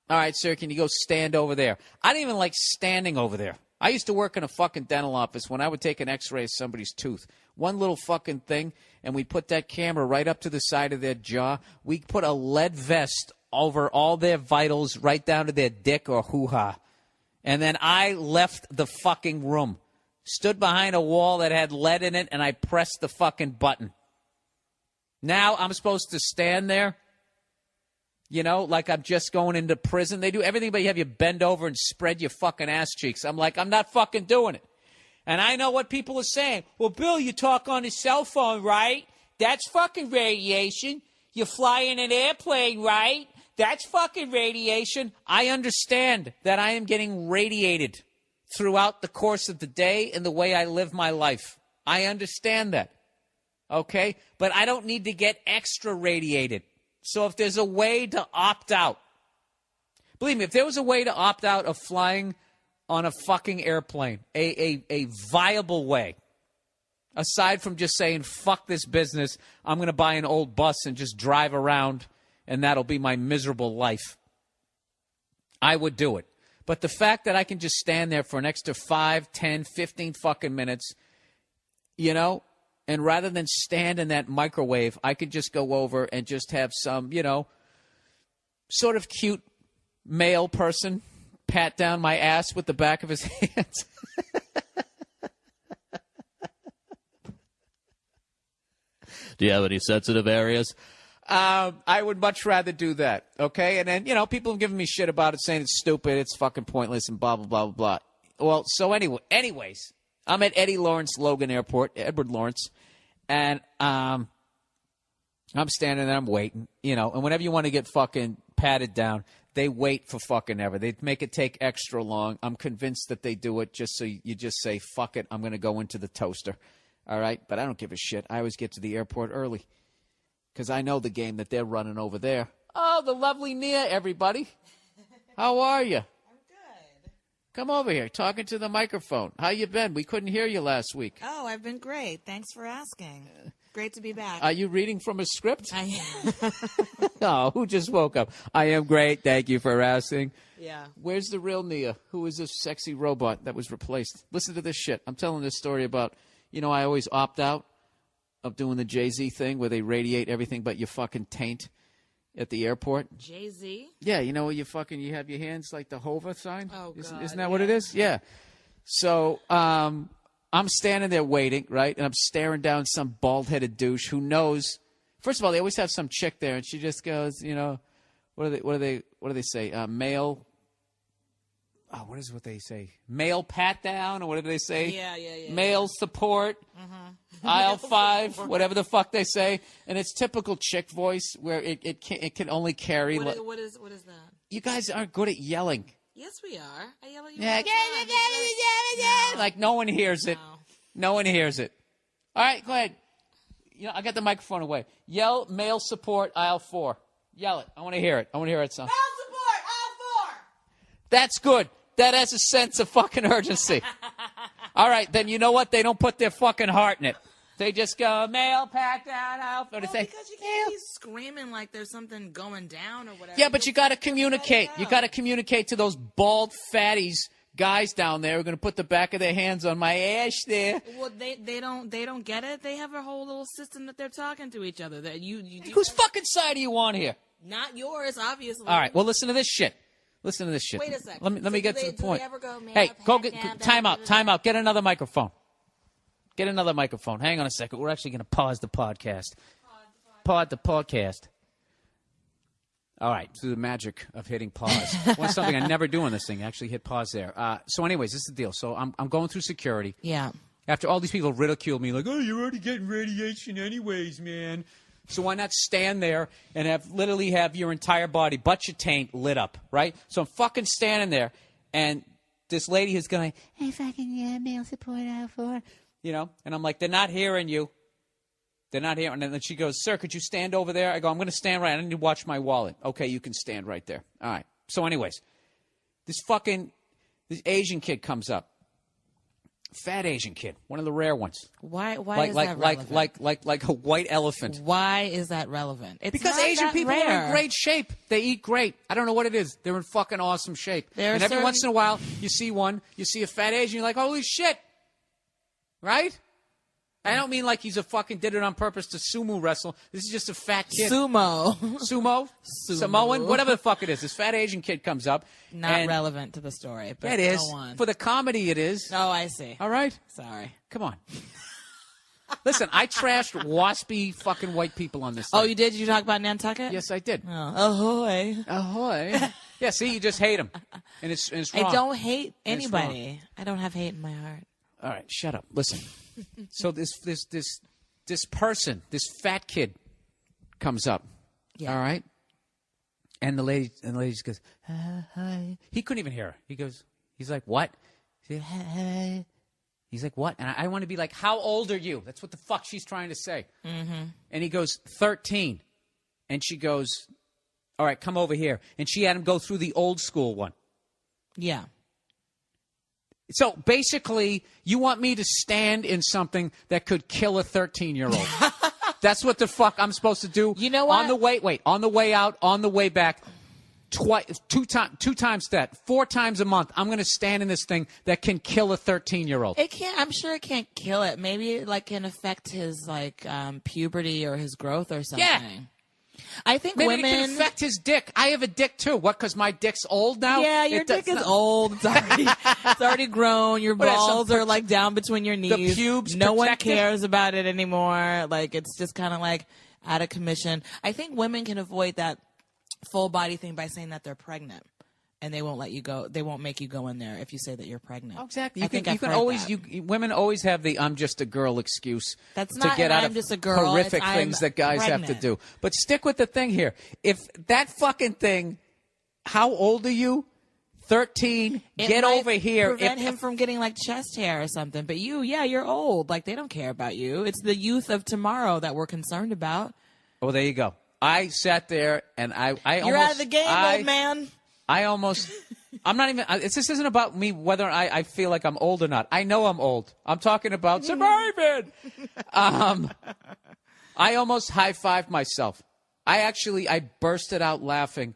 B: All right, sir, can you go stand over there? I don't even like standing over there. I used to work in a fucking dental office when I would take an x-ray of somebody's tooth. One little fucking thing, and we'd put that camera right up to the side of their jaw. We'd put a lead vest over all their vitals right down to their dick or hoo-ha. And then I left the fucking room, stood behind a wall that had lead in it, and I pressed the fucking button. Now I'm supposed to stand there, like I'm just going into prison. They do everything but you have you bend over and spread your fucking ass cheeks. I'm like, I'm not fucking doing it. And I know what people are saying. Well, Bill, you talk on a cell phone, right? That's fucking radiation. You fly in an airplane, right? That's fucking radiation. I understand that I am getting radiated throughout the course of the day and the way I live my life. I understand that. Okay? But I don't need to get extra radiated. So if there's a way to opt out, believe me, if there was a way to opt out of flying on a fucking airplane, a viable way, aside from just saying, fuck this business, I'm going to buy an old bus and just drive around, and that'll be my miserable life, I would do it. But the fact that I can just stand there for an extra 5, 10, 15 fucking minutes, and rather than stand in that microwave, I could just go over and just have some, sort of cute male person pat down my ass with the back of his hands.
C: Do you have any sensitive areas?
B: I would much rather do that, okay? And then, people have given me shit about it, saying it's stupid, it's fucking pointless, and blah, blah, blah, blah, blah. Well, so anyways, I'm at Eddie Lawrence Logan Airport, Edward Lawrence, and I'm standing there, I'm waiting, and whenever you want to get fucking patted down, they wait for fucking ever. They make it take extra long. I'm convinced that they do it just so you just say, fuck it, I'm going to go into the toaster, all right? But I don't give a shit. I always get to the airport early because I know the game that they're running over there. Oh, the lovely Nia, everybody. How are you? Come over here, talking to the microphone. How you been? We couldn't hear you last week.
D: Oh, I've been great. Thanks for asking. great to be back.
B: Are you reading from a script?
D: I
B: Oh, who just woke up? I am great. Thank you for asking.
D: Yeah.
B: Where's the real Nia? Who is this sexy robot that was replaced? Listen to this shit. I'm telling this story about, I always opt out of doing the Jay-Z thing where they radiate everything but your fucking taint at the airport.
D: Jay-Z?
B: Yeah, you know where you have your hands like the Hova sign?
D: Oh, God.
B: Isn't that what it is? Yeah. So I'm standing there waiting, right? And I'm staring down some bald-headed douche who knows. First of all, they always have some chick there, and she just goes, what do they say? Male. Oh, what is what they say? Male pat down, or what do they say?
D: Yeah.
B: Male support. Aisle 5, whatever the fuck they say, and it's typical chick voice where it can only carry.
D: What is that?
B: You guys aren't good at yelling.
D: Yes, we are. I yell at you.
B: Yeah,
D: all the time.
B: like no one hears it. No one hears it. All right, go ahead. I got the microphone away. Yell male support aisle 4. Yell it. I want to hear it. Son.
D: Male support aisle 4.
B: That's good. That has a sense of fucking urgency. All right, then you know what? They don't put their fucking heart in it. They just go, male, pack down, out.
D: Well, because you can't be screaming like there's something going down or whatever.
B: Yeah, but you got to communicate. You got to communicate to those bald fatties guys down there who are going to put the back of their hands on my ass there.
D: Well, they don't get it. They have a whole little system that they're talking to each other. That you
B: Whose fucking side do you want here?
D: Not yours, obviously.
B: All right, well, listen to this shit. Wait a second. Let me get to the point. Hey, go get time out. Get another microphone. Hang on a second. We're actually going to pause the podcast. Pause the podcast. All right, through the magic of hitting pause. Well, something I never do on this thing. Actually hit pause there. So anyways, this is the deal. So I'm going through security.
D: Yeah.
B: After all these people ridicule me like, oh, you're already getting radiation anyways, man. So why not stand there and literally have your entire body, but your taint, lit up, right? So I'm fucking standing there, and this lady is going, hey, fucking male support out for, and I'm like, they're not hearing you. They're not hearing. And then she goes, sir, could you stand over there? I go, I'm going to stand right. I need to watch my wallet. Okay, you can stand right there. All right. So anyways, this Asian kid comes up. Fat Asian kid, one of the rare ones.
D: Why is that relevant?
B: Like a white elephant.
D: Why is that relevant? It's
B: because
D: not
B: Asian
D: that
B: people
D: rare.
B: are in great shape. They eat great. I don't know what it is. They're in fucking awesome shape. And every once in a while, you see a fat Asian, you're like, holy shit. Right? I don't mean like he's did it on purpose to sumo wrestle. This is just a fat kid.
D: Sumo?
B: Samoan? Whatever the fuck it is. This fat Asian kid comes up.
D: Not relevant to the story, but
B: it is.
D: go on.
B: For the comedy, it is.
D: Oh, I see.
B: All right?
D: Sorry.
B: Come on. Listen, I trashed waspy fucking white people on this thing.
D: Oh, you did? Did you talk about Nantucket?
B: Yes, I did.
D: Oh. Ahoy.
B: Yeah, see, you just hate him. And it's wrong.
D: I don't hate anybody. I don't have hate in my heart.
B: All right, shut up. Listen. So this person, this fat kid, comes up. Yeah. All right, and the lady just goes, hi. He couldn't even hear her. He's like, what? Hi. He's like, what? And I want to be like, how old are you? That's what the fuck she's trying to say. Mm-hmm. And he goes, 13. And she goes, all right, come over here. And she had him go through the old school one.
D: Yeah.
B: So basically, you want me to stand in something that could kill a 13-year-old. That's what the fuck I'm supposed to do.
D: You know what?
B: On the way out, on the way back, two times that, 4 times a month, I'm going to stand in this thing that can kill a 13-year-old.
D: It can't. I'm sure it can't kill it. Maybe it can affect his puberty or his growth or something.
B: Yeah.
D: I think
B: Maybe
D: women
B: it can affect his dick. I have a dick too. What? Because my dick's old now?
D: Yeah, your dick is old. It's already grown. Your balls are down between your knees.
B: The pubes.
D: No one cares about it anymore. It's just kind of out of commission. I think women can avoid that full body thing by saying that they're pregnant. And they won't let you go. They won't make you go in there if you say that you're pregnant.
B: Oh, exactly. Women always have the "I'm just a girl" excuse.
D: That's
B: to
D: not
B: get out
D: I'm
B: of
D: just a girl.
B: horrific things that guys
D: pregnant.
B: have to do. But stick with the thing here. If that fucking thing, how old are you? 13. Get over here.
D: Prevent him from getting chest hair or something. But you're old. They don't care about you. It's the youth of tomorrow that we're concerned about.
B: Oh, there you go. I sat there and I
D: you're
B: almost,
D: out of the game, old man.
B: I'm not even, this isn't about me whether I feel like I'm old or not. I know I'm old. I'm talking about surviving. I almost high-fived myself. I bursted out laughing,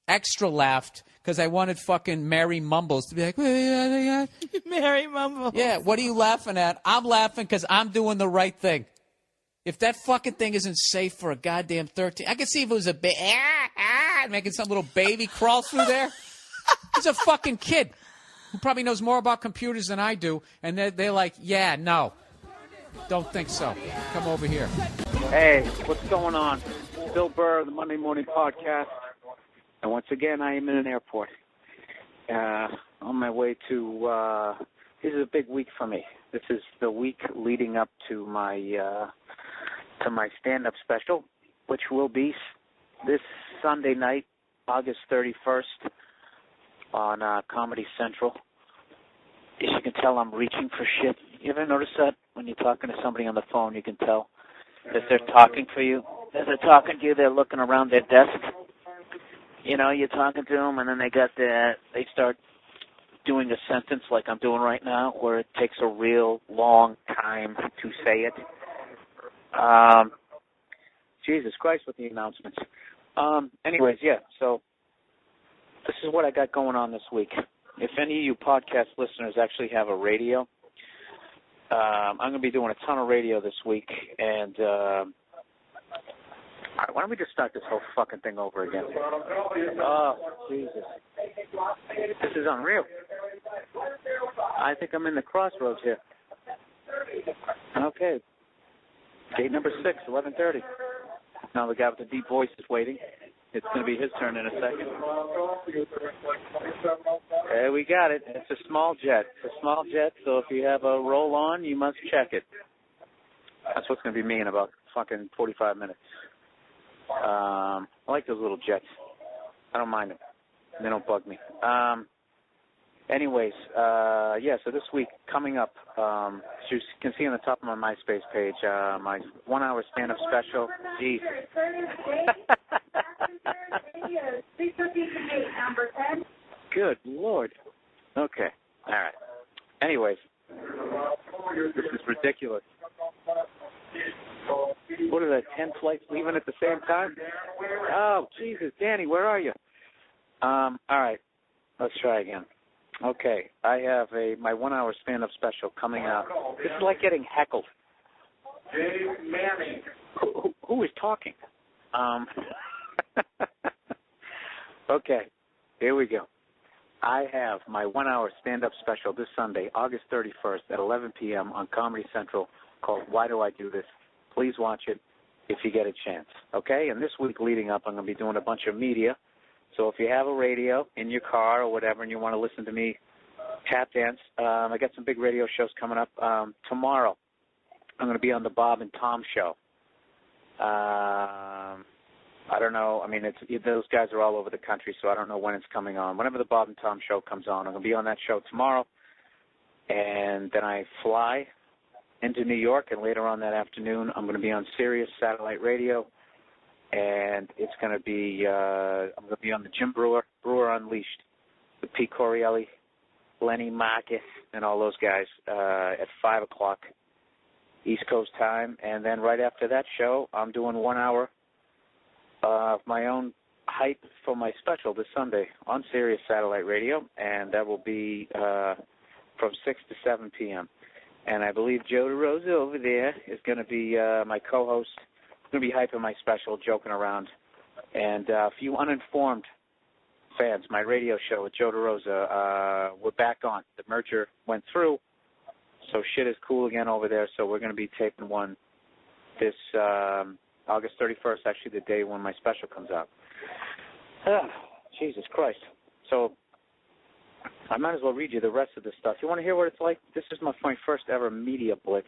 B: extra laughed, because I wanted fucking Mary Mumbles to be like,
D: Mary Mumbles.
B: yeah, what are you laughing at? I'm laughing because I'm doing the right thing. If that fucking thing isn't safe for a goddamn 13, I could see if it was a making some little baby crawl through there. He's a fucking kid who probably knows more about computers than I do, and they're like, yeah, no, don't think so. Come over here.
E: Hey, what's going on? Bill Burr, the Monday Morning Podcast. And once again, I am in an airport. On my way to, this is a big week for me. This is the week leading up to my stand-up special, which will be this Sunday night, August 31st, on Comedy Central. As you can tell, I'm reaching for shit. You ever notice that? When you're talking to somebody on the phone, you can tell that they're talking for you. As they're talking to you, they're looking around their desk. You know, you're talking to them, and then they start doing a sentence like I'm doing right now, where it takes a real long time to say it. Jesus Christ with the announcements. Anyways, yeah, so this is what I got going on this week. If any of you podcast listeners actually have a radio, I'm going to be doing a ton of radio this week, and all right, why don't we just start this whole fucking thing over again? Oh, Jesus. This is unreal. I think I'm in the crossroads here. Okay. Gate number 6, 11:30. Now the guy with the deep voice is waiting. It's going to be his turn in a second. There we got it. It's a small jet. It's a small jet, so if you have a roll-on, you must check it. That's what's going to be me in about fucking 45 minutes. I like those little jets. I don't mind them. They don't bug me. Anyways, yeah, so this week, coming up, as you can see on the top of my MySpace page, my 1-hour stand-up special. Jeez. Good Lord. Okay. All right. Anyways, this is ridiculous. What are the 10 flights leaving at the same time? Oh, Jesus, Danny, where are you? All right, let's try again. Okay, I have my 1-hour stand-up special coming out. This is like getting heckled. Who is talking? Okay, here we go. I have my 1-hour stand-up special this Sunday, August 31st at 11 p.m. on Comedy Central called Why Do I Do This? Please watch it if you get a chance, okay? And this week leading up, I'm going to be doing a bunch of media. So if you have a radio in your car or whatever and you want to listen to me tap dance, I got some big radio shows coming up. Tomorrow, I'm going to be on the Bob and Tom Show. I don't know. I mean, those guys are all over the country, so I don't know when it's coming on. Whenever the Bob and Tom Show comes on, I'm going to be on that show tomorrow. And then I fly into New York, and later on that afternoon, I'm going to be on Sirius Satellite Radio, and it's going to be, I'm going to be on the Jim Brewer Unleashed, with Pete Corielli, Lenny Marcus, and all those guys at 5 o'clock East Coast time. And then right after that show, I'm doing 1 hour of my own hype for my special this Sunday on Sirius Satellite Radio, and that will be from 6 to 7 p.m. And I believe Joe DeRosa over there is going to be my co-host. He's going to be hyping my special, joking around. And for you uninformed fans, my radio show with Joe DeRosa, we're back on. The merger went through, so shit is cool again over there. So we're going to be taping one this August 31st, actually the day when my special comes out. Jesus Christ. So I might as well read you the rest of this stuff. You want to hear what it's like? This is my first ever media blitz.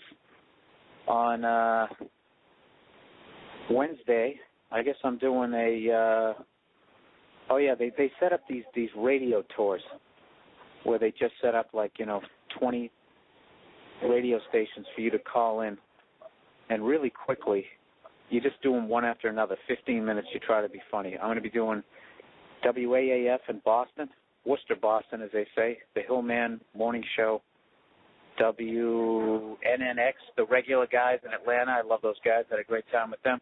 E: On Wednesday, I guess I'm doing they set up these radio tours where they just set up 20 radio stations for you to call in, and really quickly, you just do them one after another, 15 minutes, you try to be funny. I'm going to be doing WAAF in Boston, Worcester, Boston, as they say, the Hillman Morning Show, WNNX, the regular guys in Atlanta. I love those guys. Had a great time with them.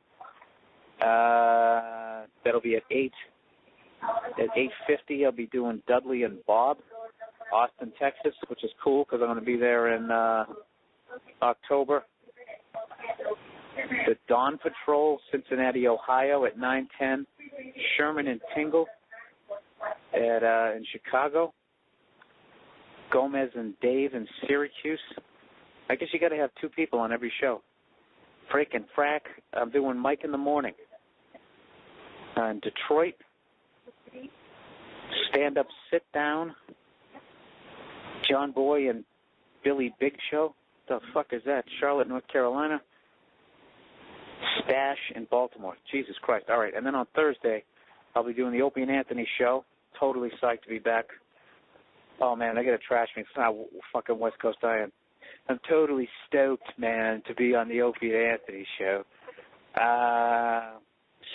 E: That'll be at 8. At 8:50, I'll be doing Dudley and Bob, Austin, Texas, which is cool because I'm going to be there in October. The Dawn Patrol, Cincinnati, Ohio, at 9:10. Sherman and Tingle in Chicago. Gomez and Dave in Syracuse. I guess you got to have 2 people on every show. Frick and Frack. I'm doing Mike in the Morning. In Detroit. Stand Up, Sit Down. John Boy and Billy Big Show. The fuck is that? Charlotte, North Carolina. Stash in Baltimore. Jesus Christ. All right. And then on Thursday, I'll be doing the Opie and Anthony show. Totally psyched to be back. Oh, man, they got to trash me. It's not fucking West Coast I am. I'm totally stoked, man, to be on the Opie and Anthony show.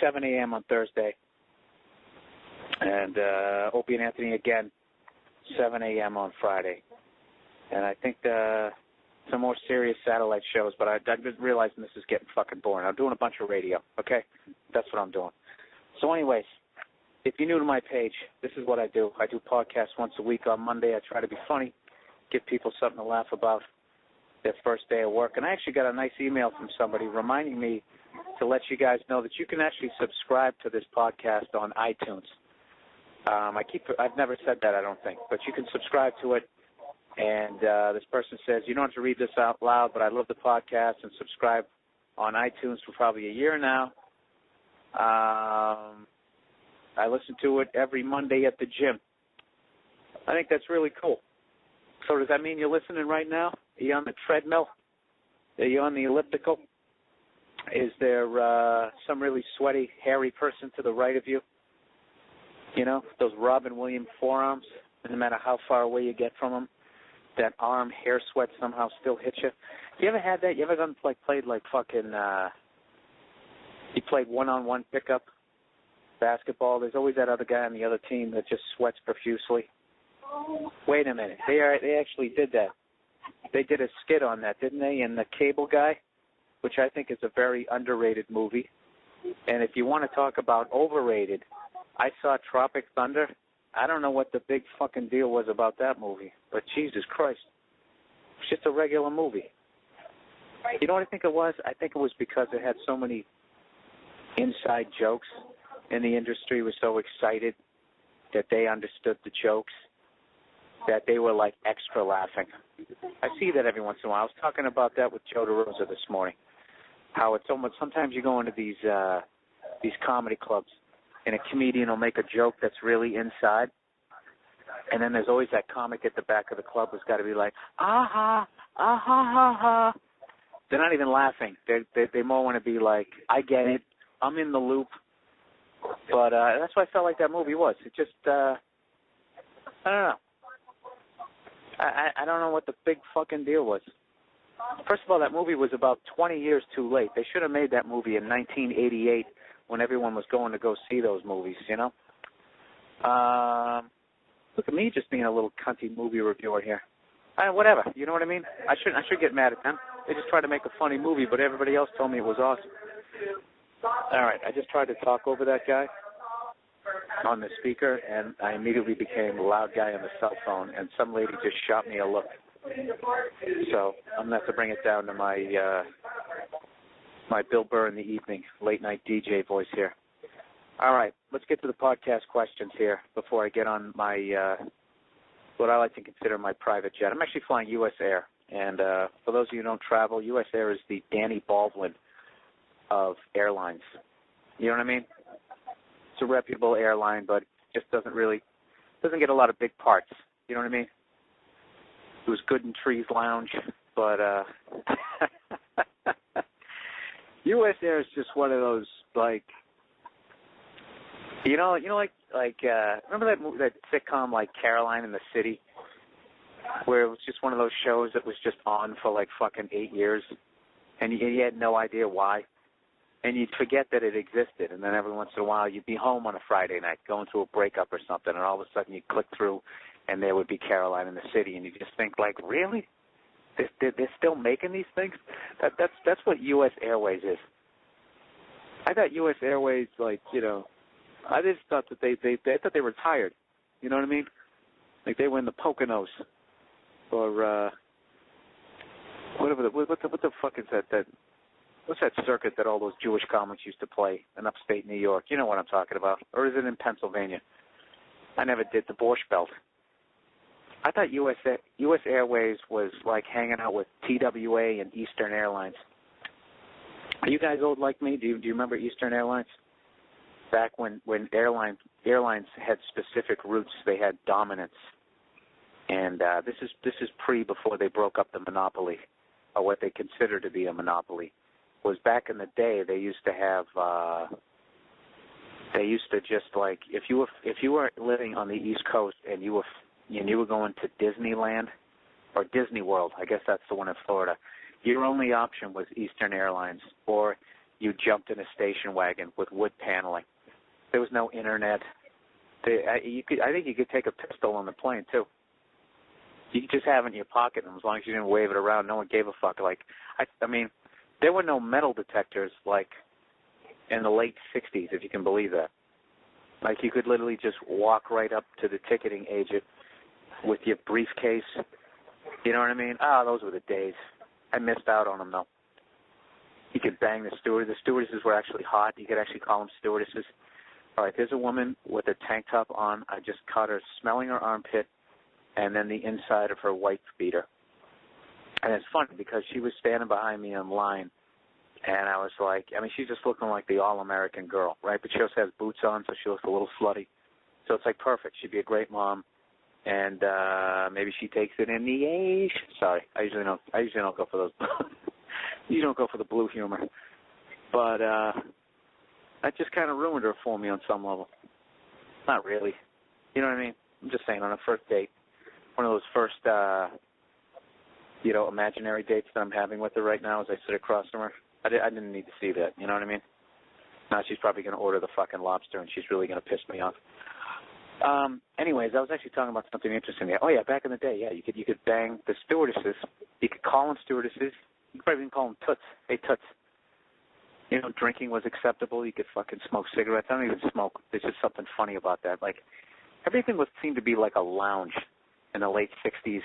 E: 7 a.m. on Thursday. And Opie and Anthony again, 7 a.m. on Friday. And I think some more serious satellite shows, but I've been realizing this is getting fucking boring. I'm doing a bunch of radio, okay? That's what I'm doing. So anyways, if you're new to my page, this is what I do. I do podcasts once a week on Monday. I try to be funny, give people something to laugh about their first day of work. And I actually got a nice email from somebody reminding me to let you guys know that you can actually subscribe to this podcast on iTunes. I've never said that, I don't think, but you can subscribe to it. And this person says, you don't have to read this out loud, but I love the podcast and subscribe on iTunes for probably a year now. I listen to it every Monday at the gym. I think that's really cool. So does that mean you're listening right now? Are you on the treadmill? Are you on the elliptical? Is there some really sweaty, hairy person to the right of you? You know, those Robin Williams forearms, no matter how far away you get from them, that arm hair sweat somehow still hits you. You ever had that? You ever played like fucking, you played one-on-one pickup basketball? There's always that other guy on the other team that just sweats profusely. Wait a minute. They actually did that. They did a skit on that, didn't they? In The Cable Guy, which I think is a very underrated movie. And if you want to talk about overrated, I saw Tropic Thunder. I don't know what the big fucking deal was about that movie, but Jesus Christ. It's just a regular movie. You know what I think it was? I think it was because it had so many inside jokes, and the industry was so excited that they understood the jokes that they were like extra laughing. I see that every once in a while. I was talking about that with Joe DeRosa this morning. How it's almost, sometimes you go into these comedy clubs and a comedian will make a joke that's really inside, and then there's always that comic at the back of the club who's got to be like, ah ha ha. They're not even laughing. They more want to be like, I get it, I'm in the loop. But that's what I felt like that movie was. It just, I don't know. I don't know what the big fucking deal was. First of all, that movie was about 20 years too late. They should have made that movie in 1988 when everyone was going to go see those movies, you know? Look at me just being a little cunty movie reviewer here. Whatever, you know what I mean? I should get mad at them. They just tried to make a funny movie, but everybody else told me it was awesome. All right, I just tried to talk over that guy on the speaker, and I immediately became a loud guy on the cell phone, and some lady just shot me a look. So I'm going to have to bring it down to my Bill Burr in the evening, late-night DJ voice here. All right, let's get to the podcast questions here before I get on my what I like to consider my private jet. I'm actually flying U.S. Air, and for those of you who don't travel, U.S. Air is the Danny Baldwin of airlines. You know what I mean? It's a reputable airline, but just doesn't get a lot of big parts. You know what I mean? It was good in Trees Lounge, but U.S. Air is just one of those, like, remember that sitcom like Caroline in the City, where it was just one of those shows that was just on for like fucking 8 years, and you had no idea why, and you'd forget that it existed, and then every once in a while you'd be home on a Friday night going through a breakup or something, and all of a sudden you'd click through, and there would be Caroline in the City, and you just think like, really? They're still making these things. That's what U.S. Airways is. I thought U.S. Airways, like, you know, I just thought that they thought they retired. You know what I mean? Like they were in the Poconos or whatever. What the fuck is that? What's that circuit that all those Jewish comics used to play in upstate New York? You know what I'm talking about. Or is it in Pennsylvania? I never did the Borscht Belt. I thought U.S. Airways was like hanging out with TWA and Eastern Airlines. Are you guys old like me? Do you remember Eastern Airlines? Back when airlines had specific routes, they had dominance. And this is before they broke up the monopoly, or what they considered to be a monopoly. Was back in the day they used to have just like if you were living on the East Coast and you were going to Disneyland or Disney World, I guess that's the one in Florida, your only option was Eastern Airlines, or you jumped in a station wagon with wood paneling. There was no internet. I think you could take a pistol on the plane too. You could just have it in your pocket, and as long as you didn't wave it around, no one gave a fuck. Like I mean, there were no metal detectors like in the late '60s, if you can believe that. Like you could literally just walk right up to the ticketing agent with your briefcase. You know what I mean? Those were the days. I missed out on them though. You could bang the steward. The stewardesses were actually hot. You could actually call them stewardesses. All right, there's a woman with a tank top on. I just caught her smelling her armpit and then the inside of her white beater. And it's funny because she was standing behind me in line, and I was like, I mean, she's just looking like the all-American girl, right? But she also has boots on, so she looks a little slutty. So it's like perfect. She'd be a great mom, and maybe she takes it in the age. Sorry, I usually don't go for those. You don't go for the blue humor, but that just kind of ruined her for me on some level. Not really, you know what I mean? I'm just saying on a first date, one of those first, imaginary dates that I'm having with her right now as I sit across from her. I didn't need to see that, you know what I mean? Now she's probably going to order the fucking lobster, and she's really going to piss me off. Anyways, I was actually talking about something interesting there. Oh yeah, back in the day, yeah, you could bang the stewardesses. You could call them stewardesses. You could probably even call them toots. Hey, toots. You know, drinking was acceptable. You could fucking smoke cigarettes. I don't even smoke. There's just something funny about that. Like, everything seemed to be like a lounge in the late 60s,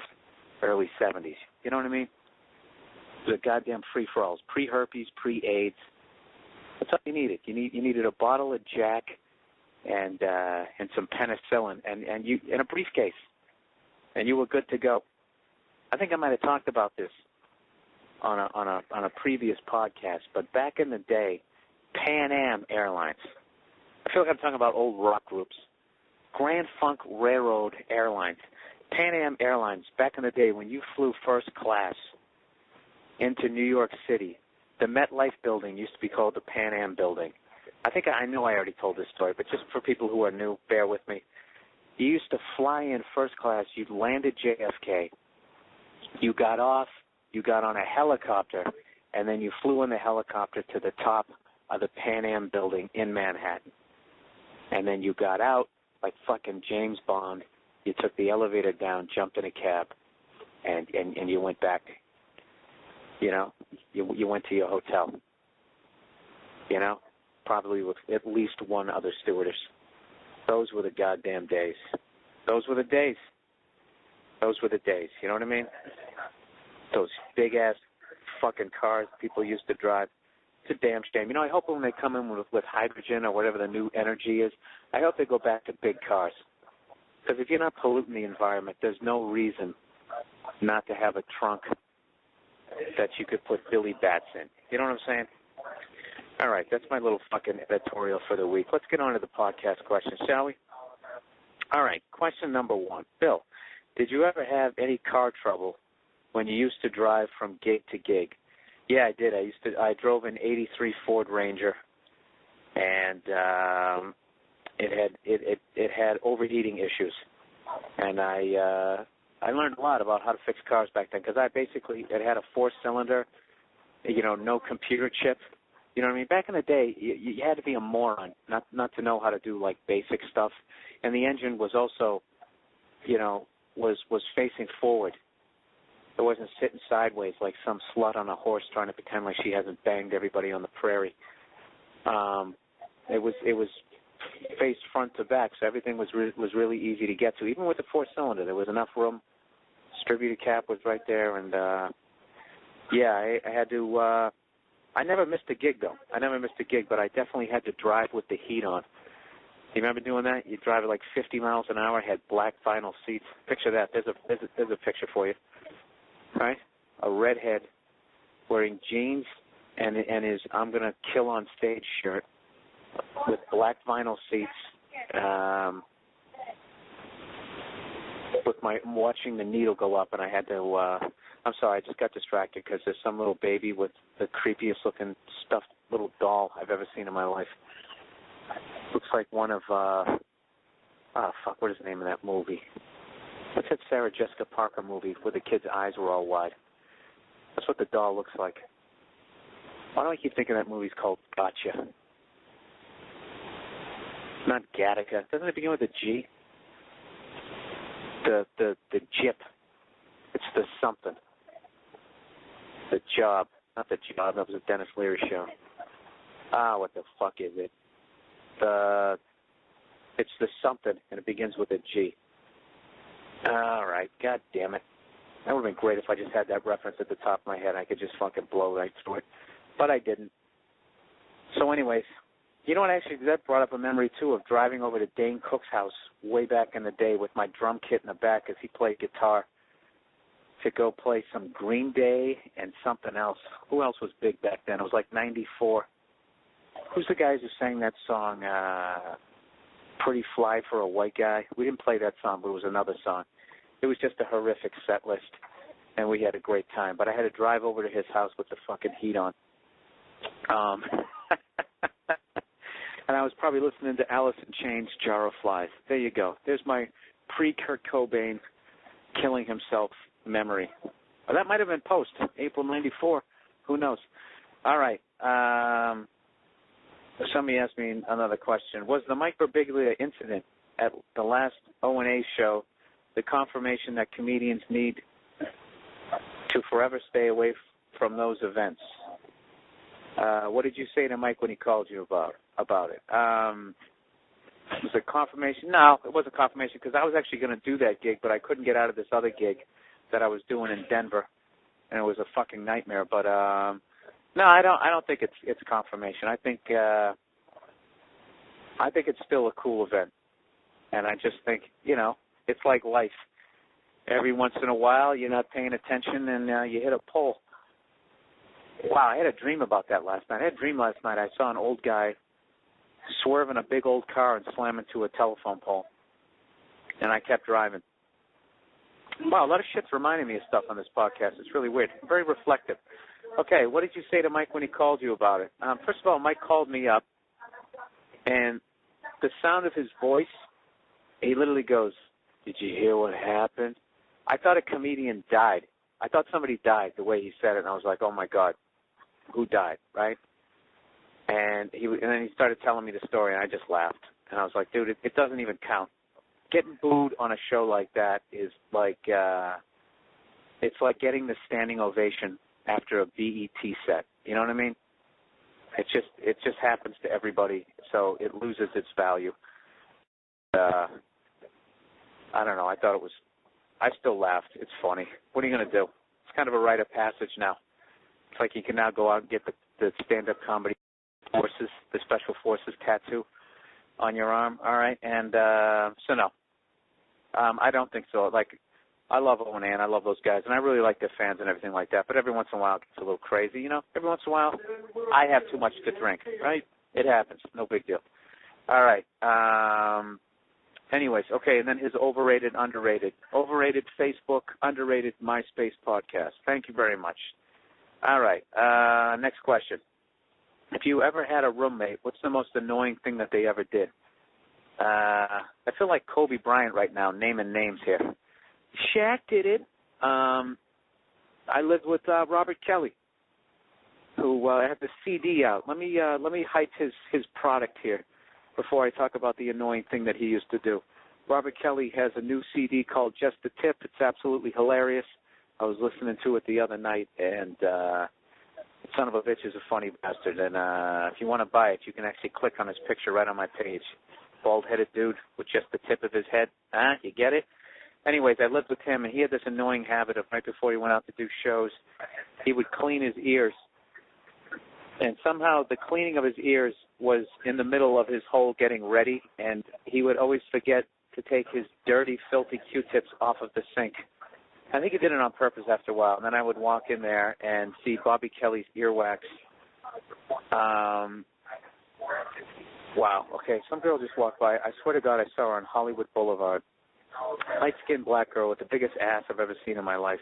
E: early 70s. You know what I mean? The goddamn free-for-alls. Pre-herpes, pre-AIDS. That's all you needed. You needed a bottle of Jack and some penicillin and a briefcase. And you were good to go. I think I might have talked about this on a previous podcast, but back in the day, Pan Am Airlines. I feel like I'm talking about old rock groups. Grand Funk Railroad Airlines. Pan Am Airlines, back in the day when you flew first class into New York City, the MetLife building used to be called the Pan Am building. I know I already told this story, but just for people who are new, bear with me. You used to fly in first class. You'd land at JFK. You got off. You got on a helicopter, and then you flew in the helicopter to the top of the Pan Am building in Manhattan. And then you got out like fucking James Bond. You took the elevator down, jumped in a cab, and you went back. You know, you went to your hotel. You know, probably with at least one other stewardess. Those were the goddamn days. Those were the days. Those were the days. You know what I mean? Those big-ass fucking cars people used to drive. It's a damn shame. You know, I hope when they come in with hydrogen or whatever the new energy is, I hope they go back to big cars. Because if you're not polluting the environment, there's no reason not to have a trunk that you could put Billy Bats in. You know what I'm saying? All right, that's my little fucking editorial for the week. Let's get on to the podcast questions, shall we? All right, question number one. Bill, did you ever have any car trouble when you used to drive from gig to gig? Yeah, I did. I drove an '83 Ford Ranger, and it had overheating issues, and I learned a lot about how to fix cars back then because it had a 4-cylinder, no computer chip. You know what I mean? Back in the day, you had to be a moron not to know how to do like basic stuff, and the engine was also, was facing forward. It wasn't sitting sideways like some slut on a horse trying to pretend like she hasn't banged everybody on the prairie. It was faced front to back, so everything was really easy to get to. Even with the 4-cylinder, there was enough room. Distributor cap was right there, and I had to. I never missed a gig though. I never missed a gig, but I definitely had to drive with the heat on. You remember doing that? You drive at like 50 miles an hour, had black vinyl seats. Picture that. There's a picture for you. Right? A redhead wearing jeans and his "I'm gonna kill on stage" shirt with black vinyl seats. With my watching the needle go up, and I had to. I'm sorry, I just got distracted because there's some little baby with the creepiest looking stuffed little doll I've ever seen in my life. Looks like one of what is the name of that movie? What's that Sarah Jessica Parker movie where the kid's eyes were all wide? That's what the doll looks like. Why do I keep thinking that movie's called Gotcha? Not Gattaca. Doesn't it begin with a G? The Jip. It's the something. The Job. Not the Job. That was a Dennis Leary show. What the fuck is it? It's the something, and it begins with a G. All right. God damn it. That would have been great if I just had that reference at the top of my head. I could just fucking blow right through it. But I didn't. So anyways, you know what, actually, that brought up a memory, too, of driving over to Dane Cook's house way back in the day with my drum kit in the back as he played guitar to go play some Green Day and something else. Who else was big back then? It was like 94. Who's the guys who sang that song, Pretty Fly for a White Guy? We didn't play that song, but it was another song. It was just a horrific set list, and we had a great time. But I had to drive over to his house with the fucking heat on. And I was probably listening to Alice in Chains' Jar of Flies. There you go. There's my pre-Kurt Cobain killing himself memory. Or that might have been post, April 94. Who knows? All right. Somebody asked me another question. Was the Mike Bigiglia incident at the last O&A show the confirmation that comedians need to forever stay away from those events? What did you say to Mike when he called you about it? Was it confirmation? No, it wasn't confirmation because I was actually going to do that gig, but I couldn't get out of this other gig that I was doing in Denver, and it was a fucking nightmare. But no, I don't think it's confirmation. I think it's still a cool event, and I just think it's like life. Every once in a while, you're not paying attention, and you hit a pole. Wow, I had a dream about that last night. I had a dream last night. I saw an old guy swerving a big old car and slam into a telephone pole, and I kept driving. Wow, a lot of shit's reminding me of stuff on this podcast. It's really weird. Very reflective. Okay, what did you say to Mike when he called you about it? First of all, Mike called me up, and the sound of his voice, he literally goes, "Did you hear what happened?" I thought a comedian died. I thought somebody died the way he said it, and I was like, oh, my God, who died, right? And then he started telling me the story, and I just laughed. And I was like, dude, it doesn't even count. Getting booed on a show like that is like it's like getting the standing ovation after a BET set. You know what I mean? It just happens to everybody, so it loses its value. I don't know. I still laughed. It's funny. What are you going to do? It's kind of a rite of passage now. It's like you can now go out and get the stand-up comedy forces, the special forces tattoo on your arm. All right, and so no, I don't think so. Like, I love O&A and I love those guys, and I really like their fans and everything like that. But every once in a while, it gets a little crazy. Every once in a while, I have too much to drink. Right? It happens. No big deal. All right. Anyways, okay, and then his overrated, underrated. Overrated Facebook, underrated MySpace podcast. Thank you very much. All right, next question. If you ever had a roommate, what's the most annoying thing that they ever did? I feel like Kobe Bryant right now, naming names here. Shaq did it. I lived with Robert Kelly, who had the CD out. Let me hype his product here before I talk about the annoying thing that he used to do. Robert Kelly has a new CD called Just the Tip. It's absolutely hilarious. I was listening to it the other night, and son of a bitch is a funny bastard. And if you want to buy it, you can actually click on his picture right on my page. Bald-headed dude with just the tip of his head. You get it? Anyways, I lived with him, and he had this annoying habit of right before he went out to do shows, he would clean his ears. And somehow the cleaning of his ears was in the middle of his whole getting ready, and he would always forget to take his dirty, filthy Q-tips off of the sink. I think he did it on purpose after a while. And then I would walk in there and see Bobby Kelly's earwax. Wow. Okay, some girl just walked by. I swear to God, I saw her on Hollywood Boulevard. Light-skinned black girl with the biggest ass I've ever seen in my life.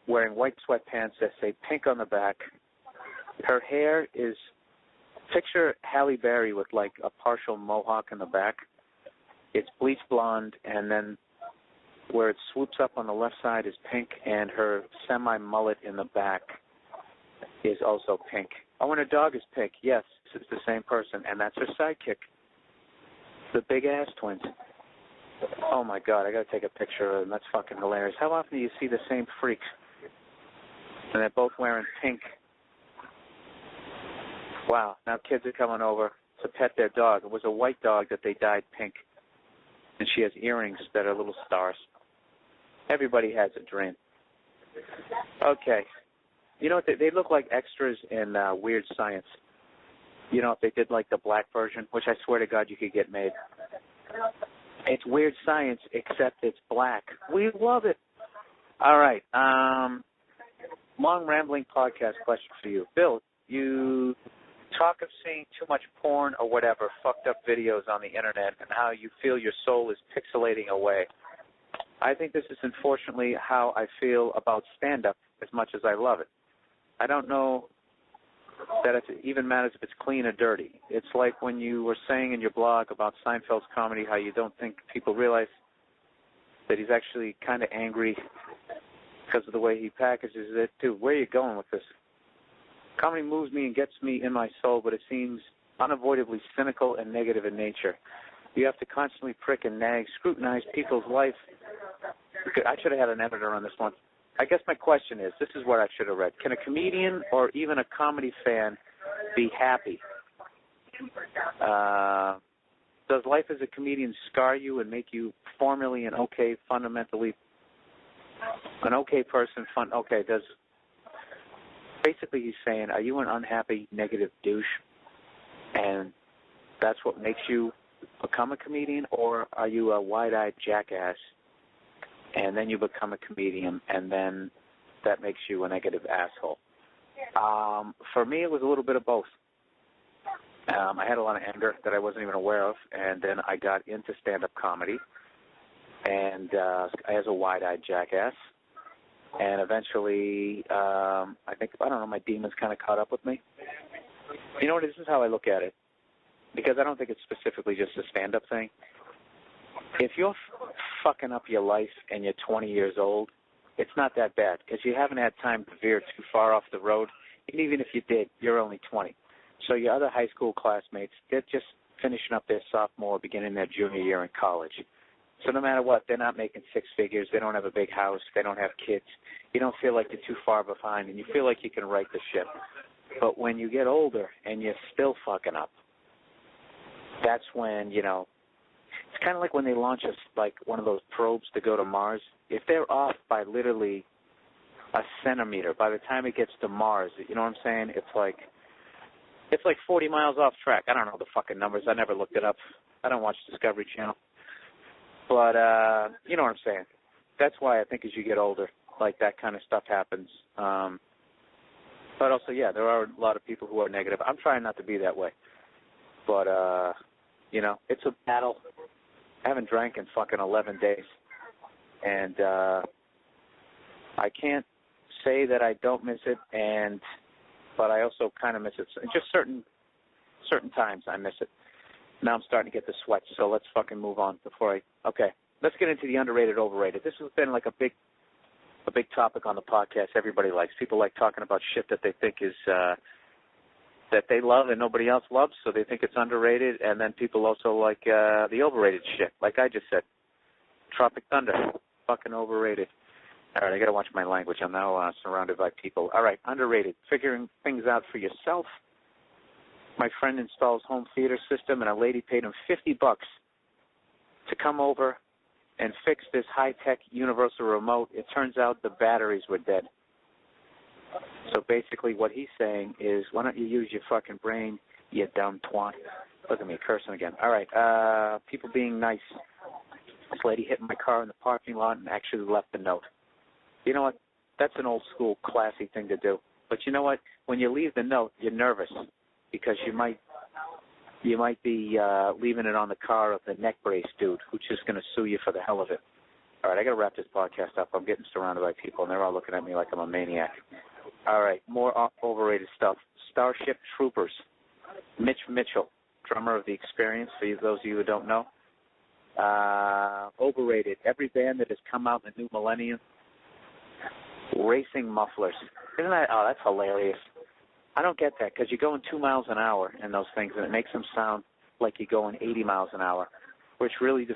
E: Wearing white sweatpants that say pink on the back. Her hair is, picture Halle Berry with like a partial mohawk in the back. It's bleach blonde, and then where it swoops up on the left side is pink, and her semi-mullet in the back is also pink. Oh, and her dog is pink. Yes, it's the same person, and that's her sidekick. The big-ass twins. Oh, my God, I got to take a picture of them. That's fucking hilarious. How often do you see the same freaks? And they're both wearing pink. Wow, now kids are coming over to pet their dog. It was a white dog that they dyed pink. And she has earrings that are little stars. Everybody has a dream. Okay. You know what? They look like extras in Weird Science. You know, if they did like the black version, which I swear to God you could get made. It's Weird Science, except it's black. We love it. All right. Long rambling podcast question for you. Bill, you talk of seeing too much porn or whatever, fucked up videos on the internet, and how you feel your soul is pixelating away. I think this is unfortunately how I feel about stand-up as much as I love it. I don't know that it even matters if it's clean or dirty. It's like when you were saying in your blog about Seinfeld's comedy how you don't think people realize that he's actually kind of angry because of the way he packages it. Dude, where are you going with this? Comedy moves me and gets me in my soul, but it seems unavoidably cynical and negative in nature. You have to constantly prick and nag, scrutinize people's life. I should have had an editor on this one. I guess my question is, this is what I should have read. Can a comedian or even a comedy fan be happy? Does life as a comedian scar you and make you formally an okay, fundamentally, an okay person? Basically he's saying, are you an unhappy, negative douche? And that's what makes you become a comedian, or are you a wide-eyed jackass and then you become a comedian and then that makes you a negative asshole? For me, it was a little bit of both. I had a lot of anger that I wasn't even aware of, and then I got into stand-up comedy, and as a wide-eyed jackass, and eventually, I don't know, my demons kind of caught up with me. You know what, this is how I look at it, because I don't think it's specifically just a stand-up thing. If you're fucking up your life and you're 20 years old, it's not that bad, because you haven't had time to veer too far off the road. And even if you did, you're only 20. So your other high school classmates, they're just finishing up their sophomore, beginning their junior year in college. So no matter what, they're not making six figures. They don't have a big house. They don't have kids. You don't feel like you're too far behind, and you feel like you can right the ship. But when you get older and you're still fucking up, that's when, you know, it's kind of like when they launch like one of those probes to go to Mars. If they're off by literally a centimeter, by the time it gets to Mars, you know what I'm saying? It's like 40 miles off track. I don't know the fucking numbers. I never looked it up. I don't watch Discovery Channel. But, you know what I'm saying. That's why I think as you get older, like that kind of stuff happens. But also, yeah, there are a lot of people who are negative. I'm trying not to be that way. But, you know, it's a battle. I haven't drank in fucking 11 days. And I can't say that I don't miss it, but I also kind of miss it. Just certain times I miss it. Now I'm starting to get the sweats, so let's fucking move on okay. Let's get into the underrated, overrated. This has been like a big topic on the podcast everybody likes. People like talking about shit that they think is, that they love and nobody else loves, so they think it's underrated, and then people also like the overrated shit, like I just said. Tropic Thunder, fucking overrated. All right, I got to watch my language. I'm now surrounded by people. All right, underrated. Figuring things out for yourself. My friend installs home theater system, and a lady paid him $50 to come over and fix this high-tech universal remote. It turns out the batteries were dead. So basically what he's saying is, why don't you use your fucking brain, you dumb twat. Look at me, cursing again. All right, people being nice. This lady hit my car in the parking lot and actually left a note. You know what? That's an old-school, classy thing to do. But you know what? When you leave the note, you're nervous because you might be leaving it on the car of the neck brace dude who's just going to sue you for the hell of it. All right, I got to wrap this podcast up. I'm getting surrounded by people, and they're all looking at me like I'm a maniac. All right, more overrated stuff. Starship Troopers. Mitch Mitchell, drummer of The Experience, for those of you who don't know. Overrated. Every band that has come out in the new millennium. Racing mufflers. Isn't that? Oh, that's hilarious. I don't get that because you're going 2 miles an hour in those things, and it makes them sound like you're going 80 miles an hour, which really,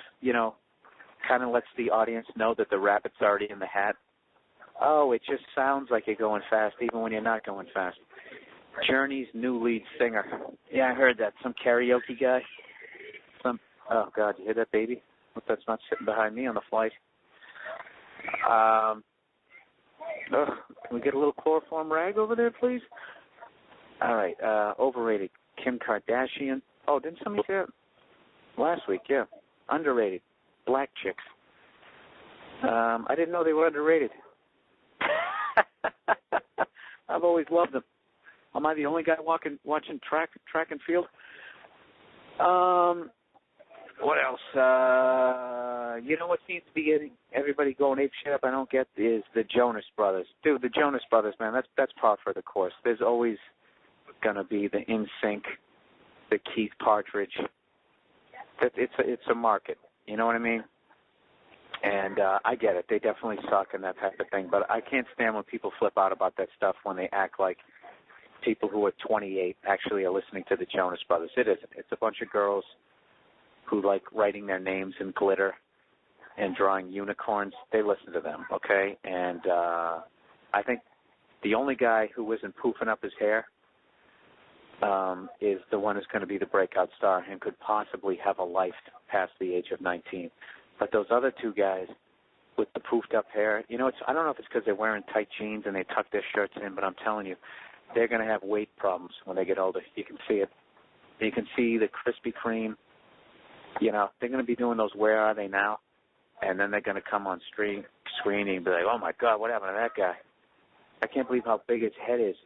E: kind of lets the audience know that the rabbit's already in the hat. Oh, it just sounds like you're going fast even when you're not going fast. Journey's new lead singer. Yeah, I heard that. Some karaoke guy. Oh, God, you hear that, baby? Hope that's not sitting behind me on the flight. Can we get a little chloroform rag over there, please? All right, overrated. Kim Kardashian. Oh, didn't somebody say that last week? Yeah. Underrated. Black chicks. I didn't know they were underrated. I've always loved them. Am I the only guy watching track and field? What else? What seems to be getting everybody going ape shit up I don't get is the Jonas Brothers. Dude, the Jonas Brothers, man, that's par for the course. There's always gonna be the NSYNC, the Keith Partridge. It's a market. You know what I mean? And I get it. They definitely suck and that type of thing. But I can't stand when people flip out about that stuff when they act like people who are 28 actually are listening to the Jonas Brothers. It isn't. It's a bunch of girls who like writing their names in glitter and drawing unicorns. They listen to them, okay? And I think the only guy who isn't poofing up his hair is the one who's going to be the breakout star and could possibly have a life past the age of 19. But those other two guys with the poofed up hair, I don't know if it's because they're wearing tight jeans and they tuck their shirts in, but I'm telling you, they're going to have weight problems when they get older. You can see it. You can see the Krispy Kreme. They're going to be doing those Where Are They Now? And then they're going to come on screening and be like, oh, my God, what happened to that guy? I can't believe how big his head is.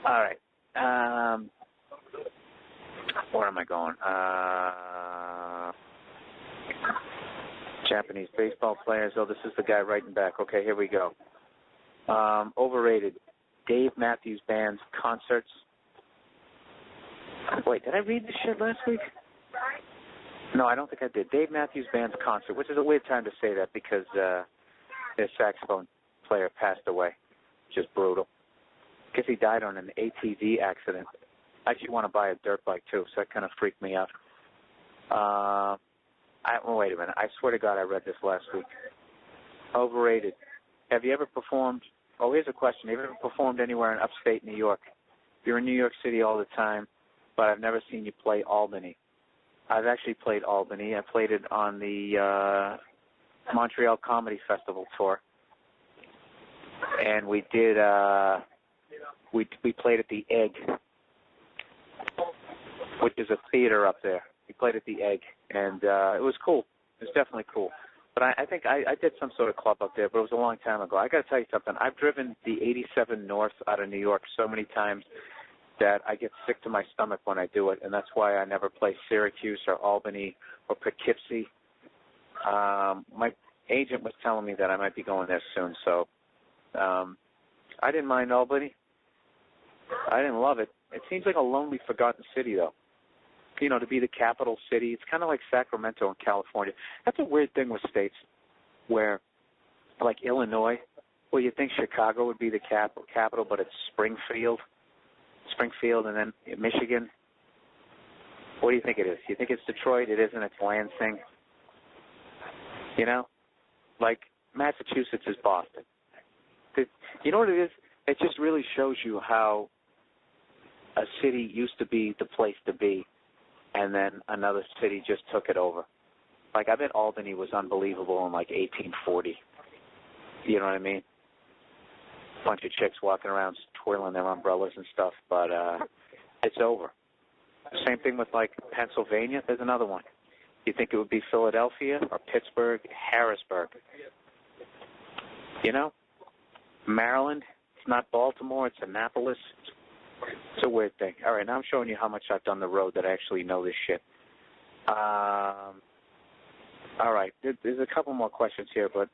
E: All right. Where am I going? Japanese baseball players. Oh, this is the guy writing back. Okay, here we go. Overrated. Dave Matthews Band's concerts. Wait, did I read this shit last week? No, I don't think I did. Dave Matthews Band's concert, which is a weird time to say that because their saxophone player passed away. Just brutal. I guess he died on an ATV accident. I actually want to buy a dirt bike, too, so that kind of freaked me out. Wait a minute. I swear to God I read this last week. Overrated. Have you ever performed? Oh, here's a question. Have you ever performed anywhere in upstate New York? You're in New York City all the time, but I've never seen you play Albany. I've actually played Albany. I played it on the Montreal Comedy Festival tour. And we did, we played at the Egg, which is a theater up there. We played at the Egg, and it was cool. It was definitely cool. But I think I did some sort of club up there, but it was a long time ago. I got to tell you something. I've driven the 87 North out of New York so many times that I get sick to my stomach when I do it, and that's why I never play Syracuse or Albany or Poughkeepsie. My agent was telling me that I might be going there soon, so I didn't mind Albany. I didn't love it. It seems like a lonely, forgotten city, though. To be the capital city. It's kind of like Sacramento in California. That's a weird thing with states where, like Illinois, where you think Chicago would be the capital, but it's Springfield, and then Michigan. What do you think it is? You think it's Detroit? It isn't. It's Lansing. Like Massachusetts is Boston. You know what it is? It just really shows you how a city used to be the place to be, and then another city just took it over. Like, I bet Albany was unbelievable in, like, 1840. You know what I mean? Bunch of chicks walking around twirling their umbrellas and stuff, but it's over. Same thing with, like, Pennsylvania. There's another one. You think it would be Philadelphia or Pittsburgh, Harrisburg? You know? Maryland, it's not Baltimore, it's Annapolis. It's a weird thing. All right, now I'm showing you how much I've done the road that I actually know this shit. All right, there's a couple more questions here, but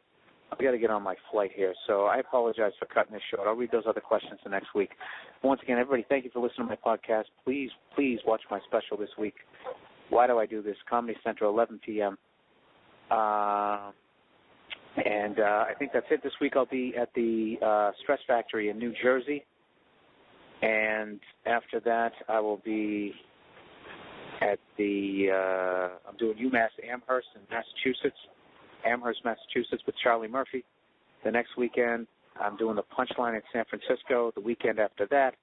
E: I've got to get on my flight here, so I apologize for cutting this short. I'll read those other questions the next week. Once again, everybody, thank you for listening to my podcast. Please, please watch my special this week. Why do I do this? Comedy Central, 11 p.m. And I think that's it. This week I'll be at the Stress Factory in New Jersey. And after that, I will be at I'm doing UMass Amherst in Massachusetts, Massachusetts with Charlie Murphy. The next weekend, I'm doing the Punchline in San Francisco. The weekend after that,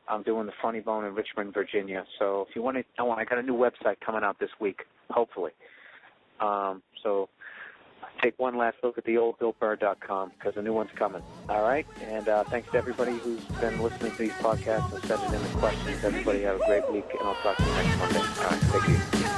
E: I'm doing the Funny Bone in Richmond, Virginia. So if you want to know, I got a new website coming out this week, hopefully. So take one last look at the old BillBurr.com because a new one's coming. All right? And thanks to everybody who's been listening to these podcasts and sending in the questions. Everybody have a great week, and I'll talk to you next Monday. All right, take it easy.